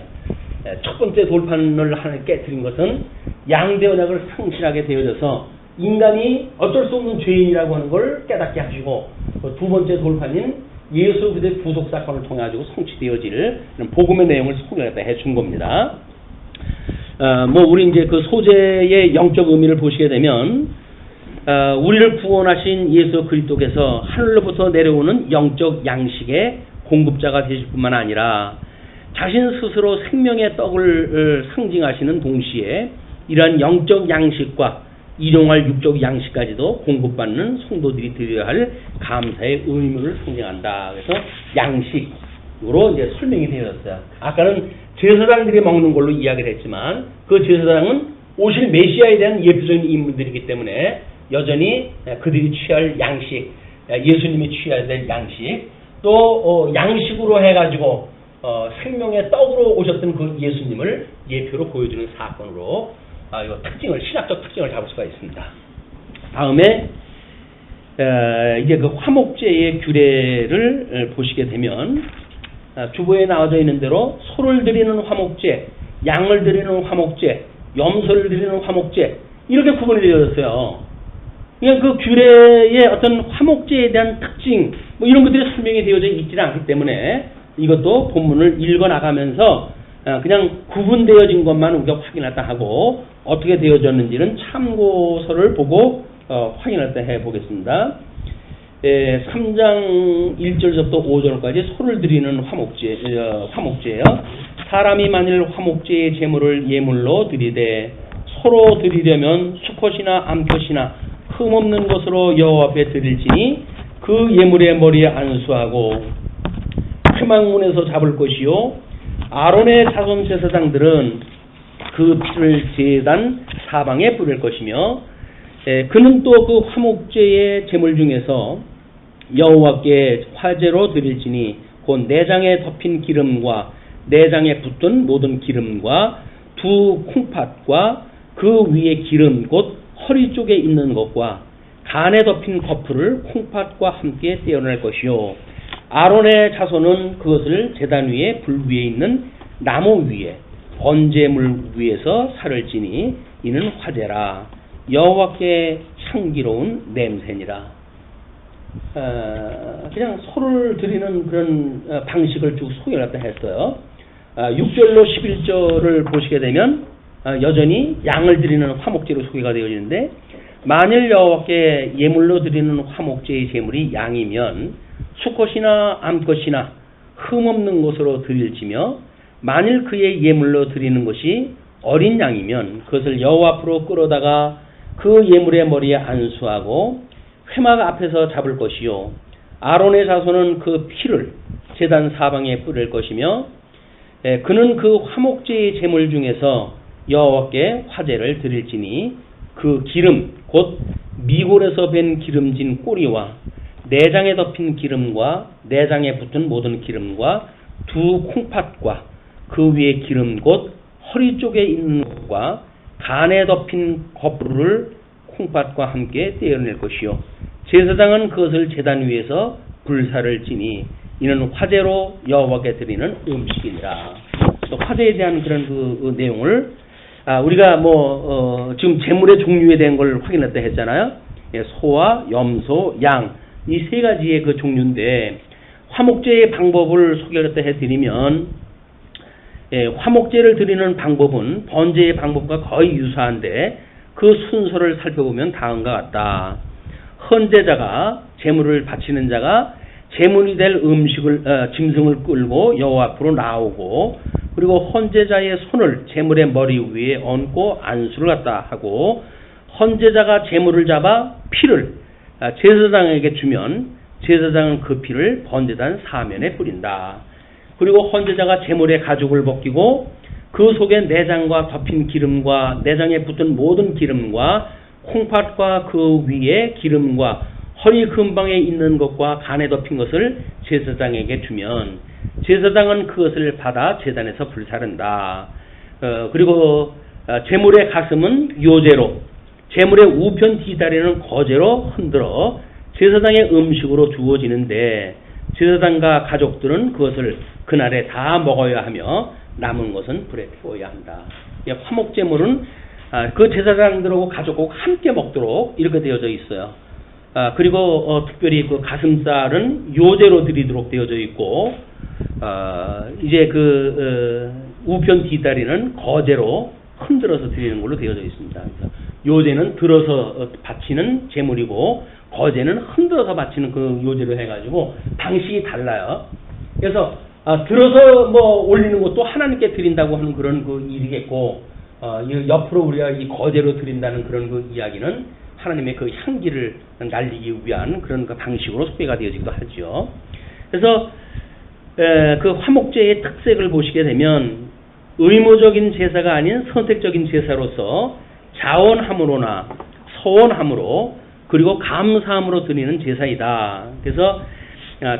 첫 번째 돌판을 하나님 깨뜨린 것은 양대 언약을 상실하게 되어져서 인간이 어쩔 수 없는 죄인이라고 하는 걸 깨닫게 하시고 두 번째 돌판인 예수 그리스도의 구속 사건을 통해 가지고 성취되어질 복음의 내용을 소개를 해준 겁니다. 우리 이제 그 소재의 영적 의미를 보시게 되면 우리를 구원하신 예수 그리스도께서 하늘로부터 내려오는 영적 양식의 공급자가 되실 뿐만 아니라 자신 스스로 생명의 떡을 상징하시는 동시에 이러한 영적 양식과 일용할 육적 양식까지도 공급받는 성도들이 드려야 할 감사의 의무를 상징한다. 그래서 양식으로 이제 설명이 되어졌어요. 아까는 제사장들이 먹는 걸로 이야기를 했지만 그 제사장은 오실 메시아에 대한 예표적인 인물들이기 때문에 여전히 그들이 취할 양식, 예수님이 취해야 될 양식, 또 양식으로 해가지고 생명의 떡으로 오셨던 그 예수님을 예표로 보여주는 사건으로 이 신학적 특징을 잡을 수가 있습니다. 다음에 이제 그 화목제의 규례를 보시게 되면 주보에 나와져 있는 대로 소를 드리는 화목제, 양을 드리는 화목제, 염소를 드리는 화목제 이렇게 구분이 되어졌어요. 그냥 그 규례의 어떤 화목제에 대한 특징 이런 것들이 설명이 되어져 있지는 않기 때문에 이것도 본문을 읽어 나가면서 그냥 구분되어진 것만 우리가 확인했다 하고 어떻게 되어졌는지는 참고서를 보고 확인할 때 해보겠습니다. 3장 1절부터 5절까지 소를 드리는 화목제예요. 사람이 만일 화목제의 제물을 예물로 드리되 소로 드리려면 수컷이나 암컷이나 흠없는 것으로 여호와 앞에 드릴지니 그 예물의 머리에 안수하고 회막문에서 잡을 것이요 아론의 자손 제사장들은 그 피를 제단 사방에 뿌릴 것이며 그는 또 그 화목제의 제물 중에서 여호와께 화제로 드릴지니 곧 내장에 덮인 기름과 내장에 붙은 모든 기름과 두 콩팥과 그 위에 기름 곧 허리 쪽에 있는 것과 간에 덮인 거풀을 콩팥과 함께 떼어낼 것이요 아론의 자손은 그것을 제단 위에 불 위에 있는 나무 위에 번제물 위에서 살을 지니 이는 화제라 여호와께 향기로운 냄새니라. 그냥 소를 드리는 그런 방식을 쭉 소개를 했어요. 6절로 11절을 보시게 되면 여전히 양을 드리는 화목제로 소개가 되어지는데 만일 여호와께 예물로 드리는 화목제의 제물이 양이면 수컷이나 암컷이나 흠없는 것으로 드릴지며 만일 그의 예물로 드리는 것이 어린 양이면 그것을 여호와 앞으로 끌어다가 그 예물의 머리에 안수하고 회막 앞에서 잡을 것이요 아론의 자손은 그 피를 제단 사방에 뿌릴 것이며 그는 그 화목제의 제물 중에서 여호와께 화제를 드릴지니 그 기름 곧 미골에서 밴 기름진 꼬리와 내장에 덮인 기름과 내장에 붙은 모든 기름과 두 콩팥과 그 위에 기름 곧 허리 쪽에 있는 것과 간에 덮인 겉부를 콩팥과 함께 떼어낼 것이요 제사장은 그것을 제단 위에서 불사를 지니 이는 화제로 여호와께 드리는 음식이니라. 화제에 대한 그런 그 내용을 우리가 지금 제물의 종류에 대한 걸 확인했다 했잖아요. 소와 염소, 양 이 세 가지의 그 종류인데 화목제의 방법을 소개했다 해드리면 화목제를 드리는 방법은 번제의 방법과 거의 유사한데 그 순서를 살펴보면 다음과 같다. 헌제자가 제물을 바치는 자가 제물이 될 짐승을 끌고 여호와 앞으로 나오고 그리고 헌제자의 손을 제물의 머리 위에 얹고 안수를 갖다 하고 헌제자가 제물을 잡아 피를 제사장에게 주면 제사장은 그 피를 번제단 사면에 뿌린다. 그리고 헌제자가 제물의 가죽을 벗기고 그 속에 내장과 덮인 기름과 내장에 붙은 모든 기름과 콩팥과 그 위에 기름과 허리 근방에 있는 것과 간에 덮인 것을 제사장에게 주면 제사장은 그것을 받아 제단에서 불사른다. 그리고 제물의 가슴은 요제로 제물의 우편 뒷다리는 거제로 흔들어 제사장의 음식으로 주어지는데 제사장과 가족들은 그것을 그날에 다 먹어야 하며 남은 것은 불에 태워야 한다. 화목제물은 그 제사장들하고 가족하고 함께 먹도록 이렇게 되어져 있어요. 그리고 특별히 그 가슴살은 요제로 드리도록 되어져 있고 이제 그 우편 뒷다리는 거제로 흔들어서 드리는 걸로 되어져 있습니다. 그래서 요제는 들어서 바치는 제물이고 거제는 흔들어서 바치는 그 요제로 해가지고 방식이 달라요. 그래서 들어서 올리는 것도 하나님께 드린다고 하는 그런 그 일이겠고 옆으로 우리가 이 거제로 드린다는 그런 그 이야기는 하나님의 그 향기를 날리기 위한 그런 그 방식으로 소개가 되어지기도 하죠. 그래서 그 화목제의 특색을 보시게 되면 의무적인 제사가 아닌 선택적인 제사로서 자원함으로나 서원함으로 그리고 감사함으로 드리는 제사이다. 그래서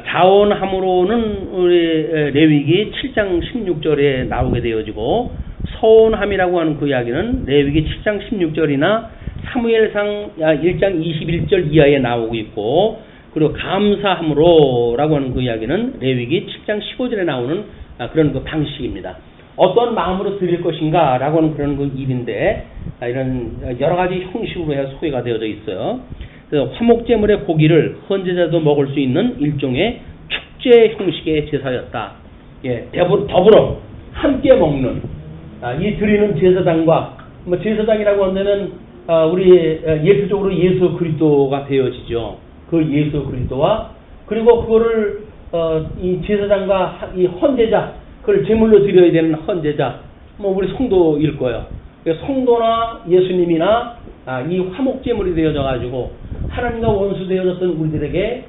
자원함으로는 우리 레위기 7장 16절에 나오게 되어지고 서원함이라고 하는 그 이야기는 레위기 7장 16절이나 사무엘상 1장 21절 이하에 나오고 있고 그리고 감사함으로라고 하는 그 이야기는 레위기 7장 15절에 나오는 그런 그 방식입니다. 어떤 마음으로 드릴 것인가 라고 하는 그런 그 일인데 이런 여러 가지 형식으로 해서 소개가 되어져 있어요. 그래서 화목제물의 고기를 헌제자도 먹을 수 있는 일종의 축제 형식의 제사였다. 더불어 함께 먹는 이 드리는 제사장과 제사장이라고 하면은 우리 예표적으로 예수 그리스도가 되어지죠. 그 예수 그리스도와 그리고 그거를 이 제사장과 이 헌제자 그걸 제물로 드려야 되는 헌제자 우리 성도일 거예요. 성도나 예수님이나 이 화목제물이 되어져 가지고 하나님과 원수 되어졌던 우리들에게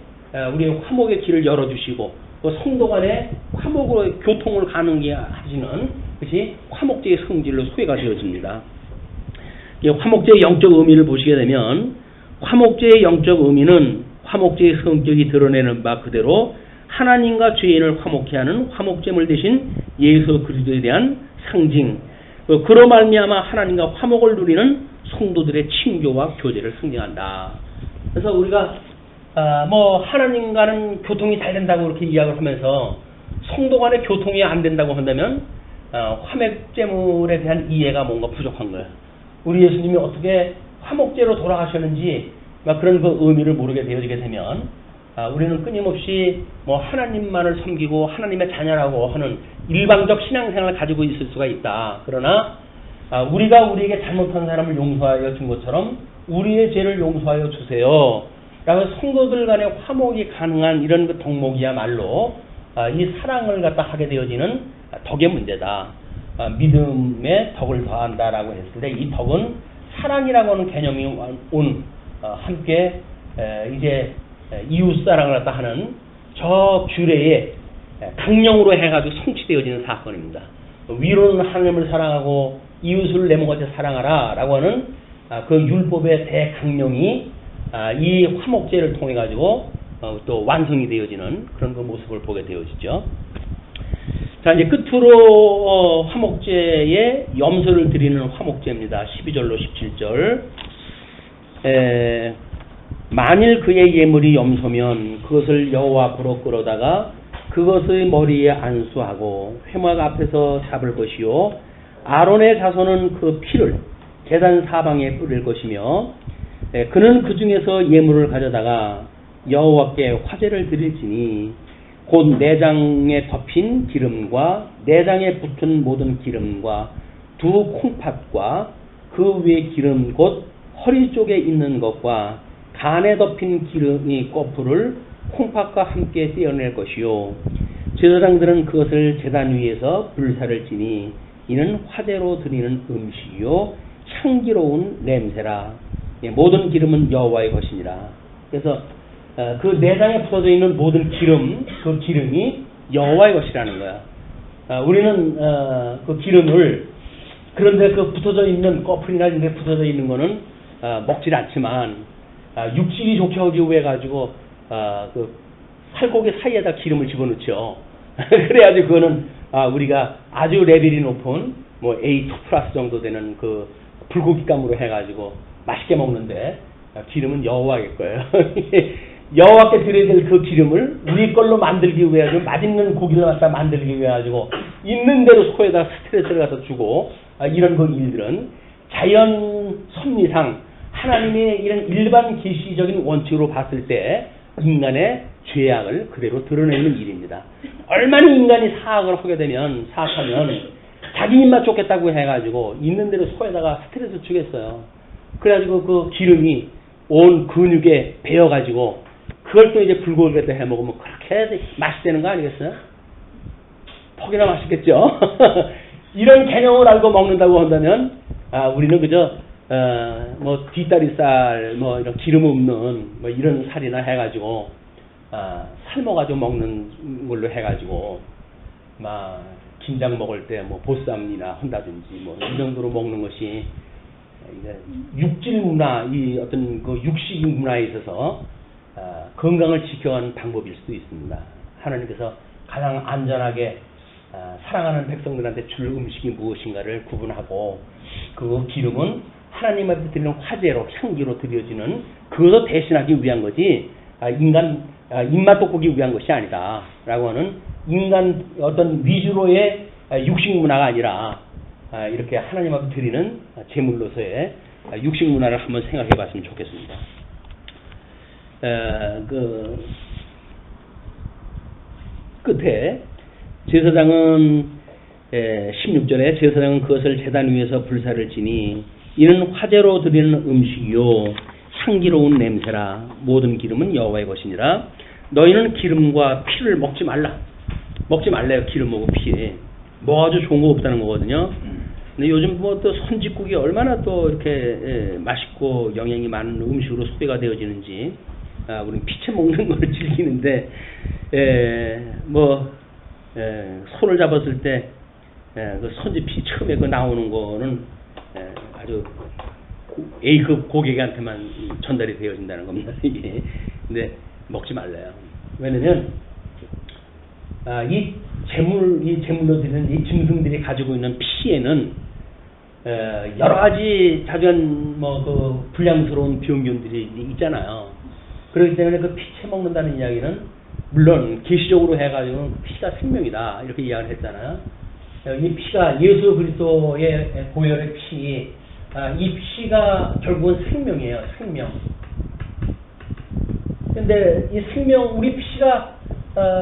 우리의 화목의 길을 열어주시고 그 성도 간에 화목으로 교통을 가능하게 하시는 것이 화목제의 성질로 소개가 되어집니다. 화목제의 영적 의미를 보시게 되면 화목제의 영적 의미는 화목제의 성격이 드러내는 바 그대로 하나님과 죄인을 화목케 하는 화목제물 대신 예수 그리스도에 대한 상징 그로 말미암아 하나님과 화목을 누리는 성도들의 친교와 교제를 상징한다. 그래서 우리가 하나님과는 교통이 잘 된다고 이렇게 이야기를 하면서 성도 간의 교통이 안 된다고 한다면 화목제물에 대한 이해가 뭔가 부족한 거예요. 우리 예수님이 어떻게 화목제로 돌아가셨는지 그런 그 의미를 모르게 되어지게 되면 우리는 끊임없이 하나님만을 섬기고 하나님의 자녀라고 하는 일방적 신앙생활을 가지고 있을 수가 있다. 그러나 우리가 우리에게 잘못한 사람을 용서하여 준 것처럼 우리의 죄를 용서하여 주세요. 라고 성도들 간의 화목이 가능한 이런 그 덕목이야말로 이 사랑을 갖다 하게 되어지는 덕의 문제다. 믿음의 덕을 더한다라고 했을 때 이 덕은 사랑이라고 하는 개념이 함께 이제 이웃사랑을 갖다 하는 저 규례에 강령으로 해가지고 성취되어지는 사건입니다. 위로는 하나님을 사랑하고 이웃을 내 몸같이 사랑하라 라고 하는 그 율법의 대강령이 이 화목제를 통해 가지고 또 완성이 되어지는 그런 그 모습을 보게 되어지죠. 자, 이제 끝으로 화목제의 염소를 드리는 화목제입니다. 12절로 17절. 만일 그의 예물이 염소면 그것을 여호와 앞으로 끌어다가 그것의 머리에 안수하고 회막 앞에서 잡을 것이요 아론의 자손은 그 피를 제단 사방에 뿌릴 것이며 그는 그 중에서 예물을 가져다가 여호와께 화제를 드릴지니 곧 내장에 덮인 기름과 내장에 붙은 모든 기름과 두 콩팥과 그 위에 기름 곧 허리 쪽에 있는 것과 간에 덮인 기름이 거풀을 콩팥과 함께 떼어낼 것이요 제사장들은 그것을 제단 위에서 불사를 지니 이는 화제로 드리는 음식이요 향기로운 냄새라. 모든 기름은 여호와의 것이니라. 그래서 그 내장에 붙어져 있는 모든 기름, 그 기름이 여호와의 것이라는 거야. 우리는 그 기름을 그런데 그 붙어져 있는 거풀이나 이런 데 붙어져 있는 거는 먹질 않지만 육질이 좋게 하기 위해 가지고 그 살코기 사이에다 기름을 집어넣죠. 그래야지 그거는 우리가 아주 레벨이 높은 뭐 A2 플러스 정도 되는 그 불고기감으로 해가지고 맛있게 먹는데 기름은 여호와의 거예요. 여호와께 드려야 될 그 기름을 우리 걸로 만들기 위해 가지고 맛있는 고기를 갖다 만들기 위해 가지고 있는 대로 소에다 스트레스를 갖다 주고 이런 그 일들은 자연 섭리상 하나님의 이런 일반 계시적인 원칙으로 봤을 때 인간의 죄악을 그대로 드러내는 일입니다. 얼마나 인간이 사악하면 자기 입맛 좋겠다고 해가지고 있는 대로 소에다가 스트레스 주겠어요. 그래가지고 그 기름이 온 근육에 배어가지고 그걸 또 이제 불고기에다 해 먹으면 그렇게 맛있다는 거 아니겠어요? 퍽이나 맛있겠죠? 이런 개념을 알고 먹는다고 한다면 우리는 그저 뭐 뒷다리살 뭐 이런 기름 없는 뭐 이런 살이나 해가지고 삶아가지고 먹는 걸로 해가지고 막 김장 먹을 때 뭐 보쌈이나 한다든지 뭐 이 정도로 먹는 것이 육질 문화, 이 어떤 그 육식 문화에 있어서 건강을 지켜가는 방법일 수도 있습니다. 하나님께서 가장 안전하게 사랑하는 백성들한테 줄 음식이 무엇인가를 구분하고 그 기름은 하나님 앞에 드리는 화제로 향기로 드려지는 그것을 대신하기 위한 거지 인간 입맛 돋구기 위한 것이 아니다 라고 하는 인간 어떤 위주로의 육식 문화가 아니라 이렇게 하나님 앞에 드리는 제물로서의 육식 문화를 한번 생각해 봤으면 좋겠습니다. 그 끝에 제사장은 16절에 제사장은 그것을 제단 위에서 불사를 지니 이는 화제로 드리는 음식이요 향기로운 냄새라. 모든 기름은 여호와의 것이니라. 너희는 기름과 피를 먹지 말라. 먹지 말래요. 기름하고 피. 뭐 아주 좋은 거 없다는 거거든요. 근데 요즘 뭐 또 선짓국이 얼마나 또 이렇게 맛있고 영양이 많은 음식으로 소비가 되어지는지 우리는 피채 먹는 걸 즐기는데 손을 잡았을 때 그 선지피 처음에 그 나오는 거는 아주 A급 고객한테만 전달이 되어진다는 겁니다. 이게. 근데 먹지 말래요. 왜냐면 이 제물로 드리는 이 짐승들이 가지고 있는 피에는 여러 가지 작은 그 불량스러운 병균들이 있잖아요. 그렇기 때문에 그 피채 먹는다는 이야기는 물론 계시적으로 해가지고 피가 생명이다 이렇게 이야기를 했잖아요. 이 피가 예수 그리스도의 보혈의 피, 이 피가 결국은 생명이에요. 생명. 근데 이 생명, 우리 피가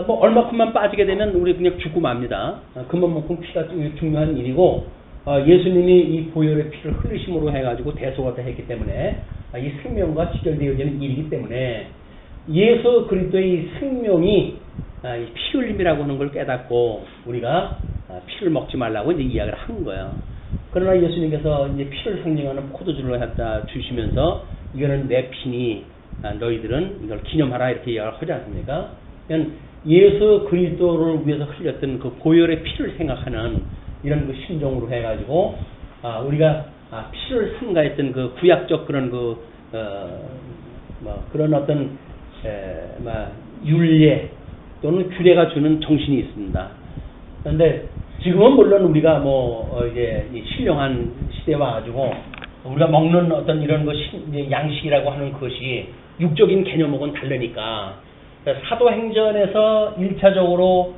뭐 얼마큼만 빠지게 되면 우리 그냥 죽고 맙니다. 그만큼 피가 중요한 일이고 예수님이 이 보혈의 피를 흘리심으로 해가지고 대속을 했기 때문에 이 생명과 직결되어지는 일이기 때문에 예수 그리스도의 생명이 피 흘림이라고 하는 걸 깨닫고 우리가 피를 먹지 말라고 이제 이야기를 한 거예요. 그러나 예수님께서 이제 피를 상징하는 포도주를 갖다 주시면서 이거는 내 피니 너희들은 이걸 기념하라 이렇게 이야기를 하지 않습니까? 예수 그리스도를 위해서 흘렸던 그 보혈의 피를 생각하는 이런 그 심정으로 해가지고 우리가 피를 삼가했던 그 구약적 그런 그런 어떤 율례 또는 규례가 주는 정신이 있습니다. 그런데 지금은 물론 우리가 이제 신령한 시대에 와가지고 우리가 먹는 어떤 이런 양식이라고 하는 것이 육적인 개념하고는 다르니까 사도행전에서 1차적으로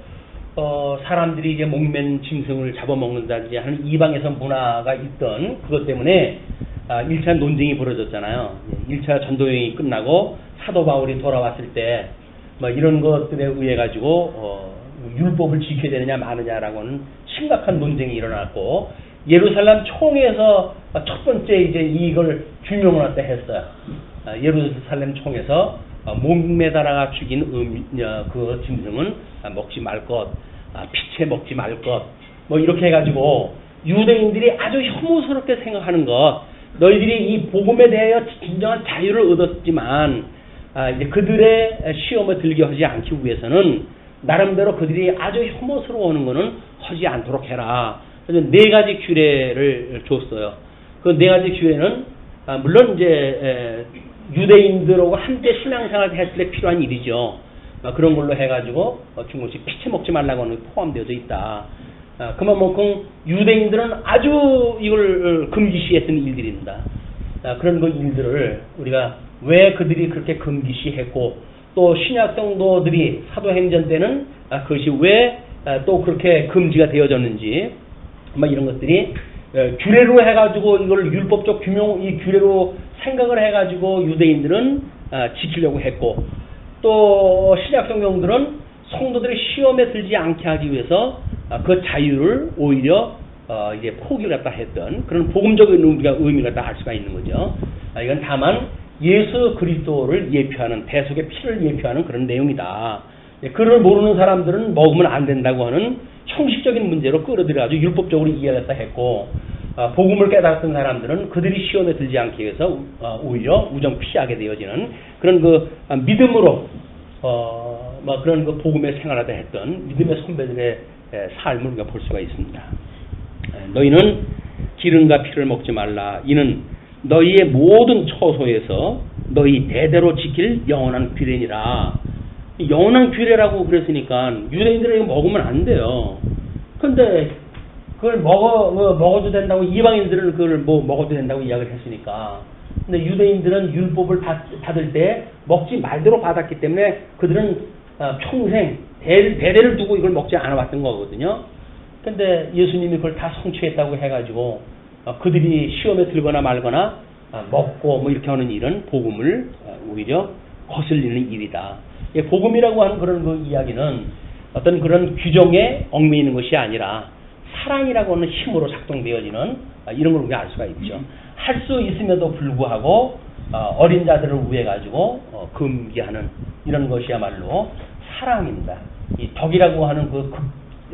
사람들이 이제 목맨 짐승을 잡아먹는다든지 하는 이방에서 문화가 있던 그것 때문에 1차 논쟁이 벌어졌잖아요. 1차 전도여행이 끝나고 사도 바울이 돌아왔을 때 이런 것들에 의해 가지고 율법을 지켜야 되느냐 마느냐라고 하는 심각한 논쟁이 일어났고 예루살렘 총회에서 첫 번째 이제 이걸 규명을 갖다 했어요. 예루살렘 총회에서 목매다라가 죽인 그 짐승은 먹지 말 것, 피채 먹지 말 것, 이렇게 해가지고 유대인들이 아주 혐오스럽게 생각하는 것, 너희들이 이 복음에 대하여 진정한 자유를 얻었지만 이제 그들의 시험에 들게 하지 않기 위해서는 나름대로 그들이 아주 혐오스러워하는 것은 하지 않도록 해라. 그래서 4가지 규례를 줬어요. 그 4가지 규례는 물론 이제 유대인들하고 함께 신앙생활을 했을 때 필요한 일이죠. 그런 걸로 해가지고 준 것이 피채 먹지 말라고 하는 게 포함되어져 있다. 그만큼 유대인들은 아주 이걸 금기시했던 일들입니다. 그런 그 일들을 우리가 왜 그들이 그렇게 금기시했고 또 신약 성도들이 사도행전 때는 그것이 왜 또 그렇게 금지가 되어졌는지 이런 것들이 규례로 해가지고 이걸 율법적 규명 이 규례로 생각을 해가지고 유대인들은 지키려고 했고 또 신약 성경들은 성도들의 시험에 들지 않게 하기 위해서 그 자유를 오히려 이제 포기를 갖다 했던 그런 복음적인 의미를 갖다 알 수가 있는 거죠. 이건 다만 예수 그리스도를 예표하는 대속의 피를 예표하는 그런 내용이다. 그를 모르는 사람들은 먹으면 안 된다고 하는 형식적인 문제로 끌어들여가지고 율법적으로 이해했다 했고 복음을 깨달았던 사람들은 그들이 시험에 들지 않기 위해서 오히려 우정 피하게 되어지는 그런 그 믿음으로 그런 그 복음의 생활하다 했던 믿음의 선배들의 삶을 우리가 볼 수가 있습니다. 너희는 기름과 피를 먹지 말라. 이는 너희의 모든 처소에서 너희 대대로 지킬 영원한 규례니라. 영원한 규례라고 그랬으니까 유대인들은 이거 먹으면 안 돼요. 근데 그걸 먹어도 된다고 이방인들은 그걸 먹어도 된다고 이야기를 했으니까. 근데 유대인들은 율법을 받을 때 먹지 말도록 받았기 때문에 그들은 평생 대대를 두고 이걸 먹지 않아 왔던 거거든요. 근데 예수님이 그걸 다 성취했다고 해가지고 그들이 시험에 들거나 말거나 먹고 이렇게 하는 일은 복음을 오히려 거슬리는 일이다. 복음이라고 하는 그런 그 이야기는 어떤 그런 규정에 얽매이는 것이 아니라 사랑이라고 하는 힘으로 작동되어지는 이런 걸 우리가 알 수가 있죠. 할 수 있음에도 불구하고 어린 자들을 위해 가지고 금기하는 이런 것이야말로 사랑입니다. 이 덕이라고 하는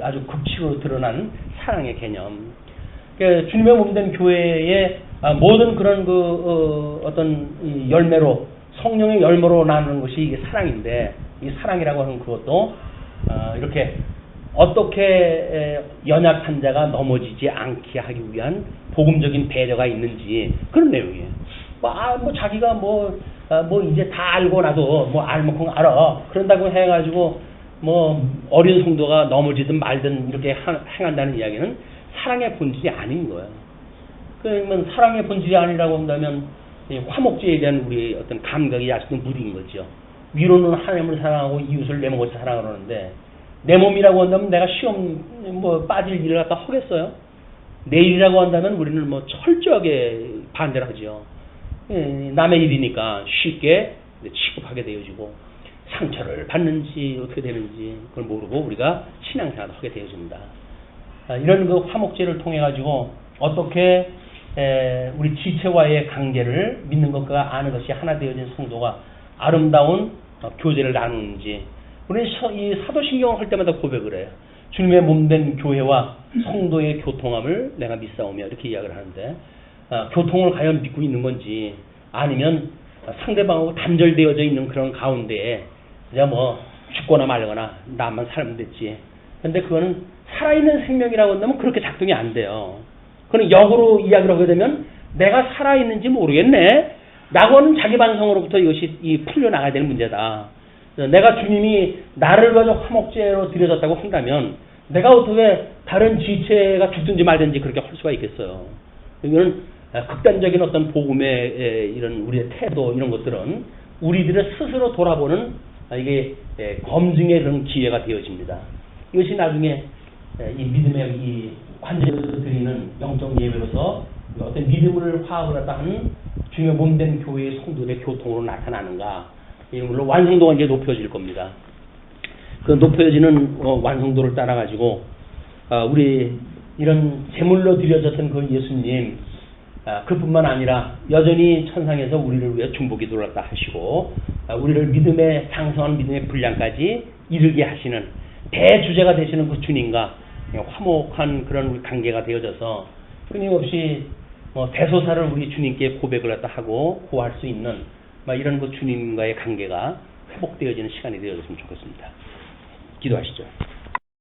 아주 극치로 드러난 사랑의 개념. 그러니까 주님의 몸된 교회의 모든 그런 어떤 이 열매로 성령의 열매로 나누는 것이 이게 사랑인데 이 사랑이라고 하는 그것도 이렇게 어떻게 연약한 자가 넘어지지 않게 하기 위한 복음적인 배려가 있는지 그런 내용이에요. 자기가 이제 다 알고 나도 알만큼 알아. 그런다고 해가지고 어린 성도가 넘어지든 말든 이렇게 행한다는 이야기는 사랑의 본질이 아닌 거예요. 그러면 사랑의 본질이 아니라고 한다면 화목제에 대한 우리 어떤 감각이 아직도 무딘 거죠. 위로는 하나님을 사랑하고 이웃을 내 몸같이 사랑하는데 내 몸이라고 한다면 내가 시험 빠질 일을 갖다 하겠어요? 내 일이라고 한다면 우리는 철저하게 반대를 하죠. 남의 일이니까 쉽게 취급하게 되어지고 상처를 받는지 어떻게 되는지 그걸 모르고 우리가 신앙생활을 하게 되어집니다. 이런 그 화목제를 통해 가지고 어떻게 우리 지체와의 관계를 믿는 것과 아는 것이 하나 되어진 성도가 아름다운 교제를 나누는지 우리는 이 사도신경을 할 때마다 고백을 해요. 주님의 몸된 교회와 성도의 교통함을 내가 믿사오며 이렇게 이야기를 하는데 교통을 과연 믿고 있는 건지 아니면 상대방하고 단절되어져 있는 그런 가운데에 그냥 죽거나 말거나 나만 살면 됐지. 근데 그거는 살아있는 생명이라고 한다면 그렇게 작동이 안 돼요. 그는 역으로 이야기를 하게 되면 내가 살아있는지 모르겠네 라고 하는 자기 반성으로부터 이것이 풀려나가야 되는 문제다. 내가 주님이 나를 가지고 화목제로 드려졌다고 한다면 내가 어떻게 다른 지체가 죽든지 말든지 그렇게 할 수가 있겠어요. 이거는 극단적인 어떤 복음의 이런 우리의 태도 이런 것들은 우리들을 스스로 돌아보는 이게 검증의 그런 기회가 되어집니다. 이것이 나중에 이 믿음의 이 관절을 드리는 영적 예배로서 어떤 믿음을 화합을 하다 하는 주님의 몸된 교회의 성도들의 교통으로 나타나는가. 물론 완성도가 이제 높여질 겁니다. 그 높여지는 완성도를 따라 가지고 우리 이런 제물로 드려졌던 그 예수님 그뿐만 아니라 여전히 천상에서 우리를 위해 중보기도를 갖다 하시고 우리를 믿음의 장성한 믿음의 분량까지 이르게 하시는 대주제가 되시는 그 주님과 화목한 그런 우리 관계가 되어져서 끊임없이 대소사를 우리 주님께 고백을 갖다 하고 호할 수 있는 이런 그 주님과의 관계가 회복되어지는 시간이 되어졌으면 좋겠습니다. 기도하시죠.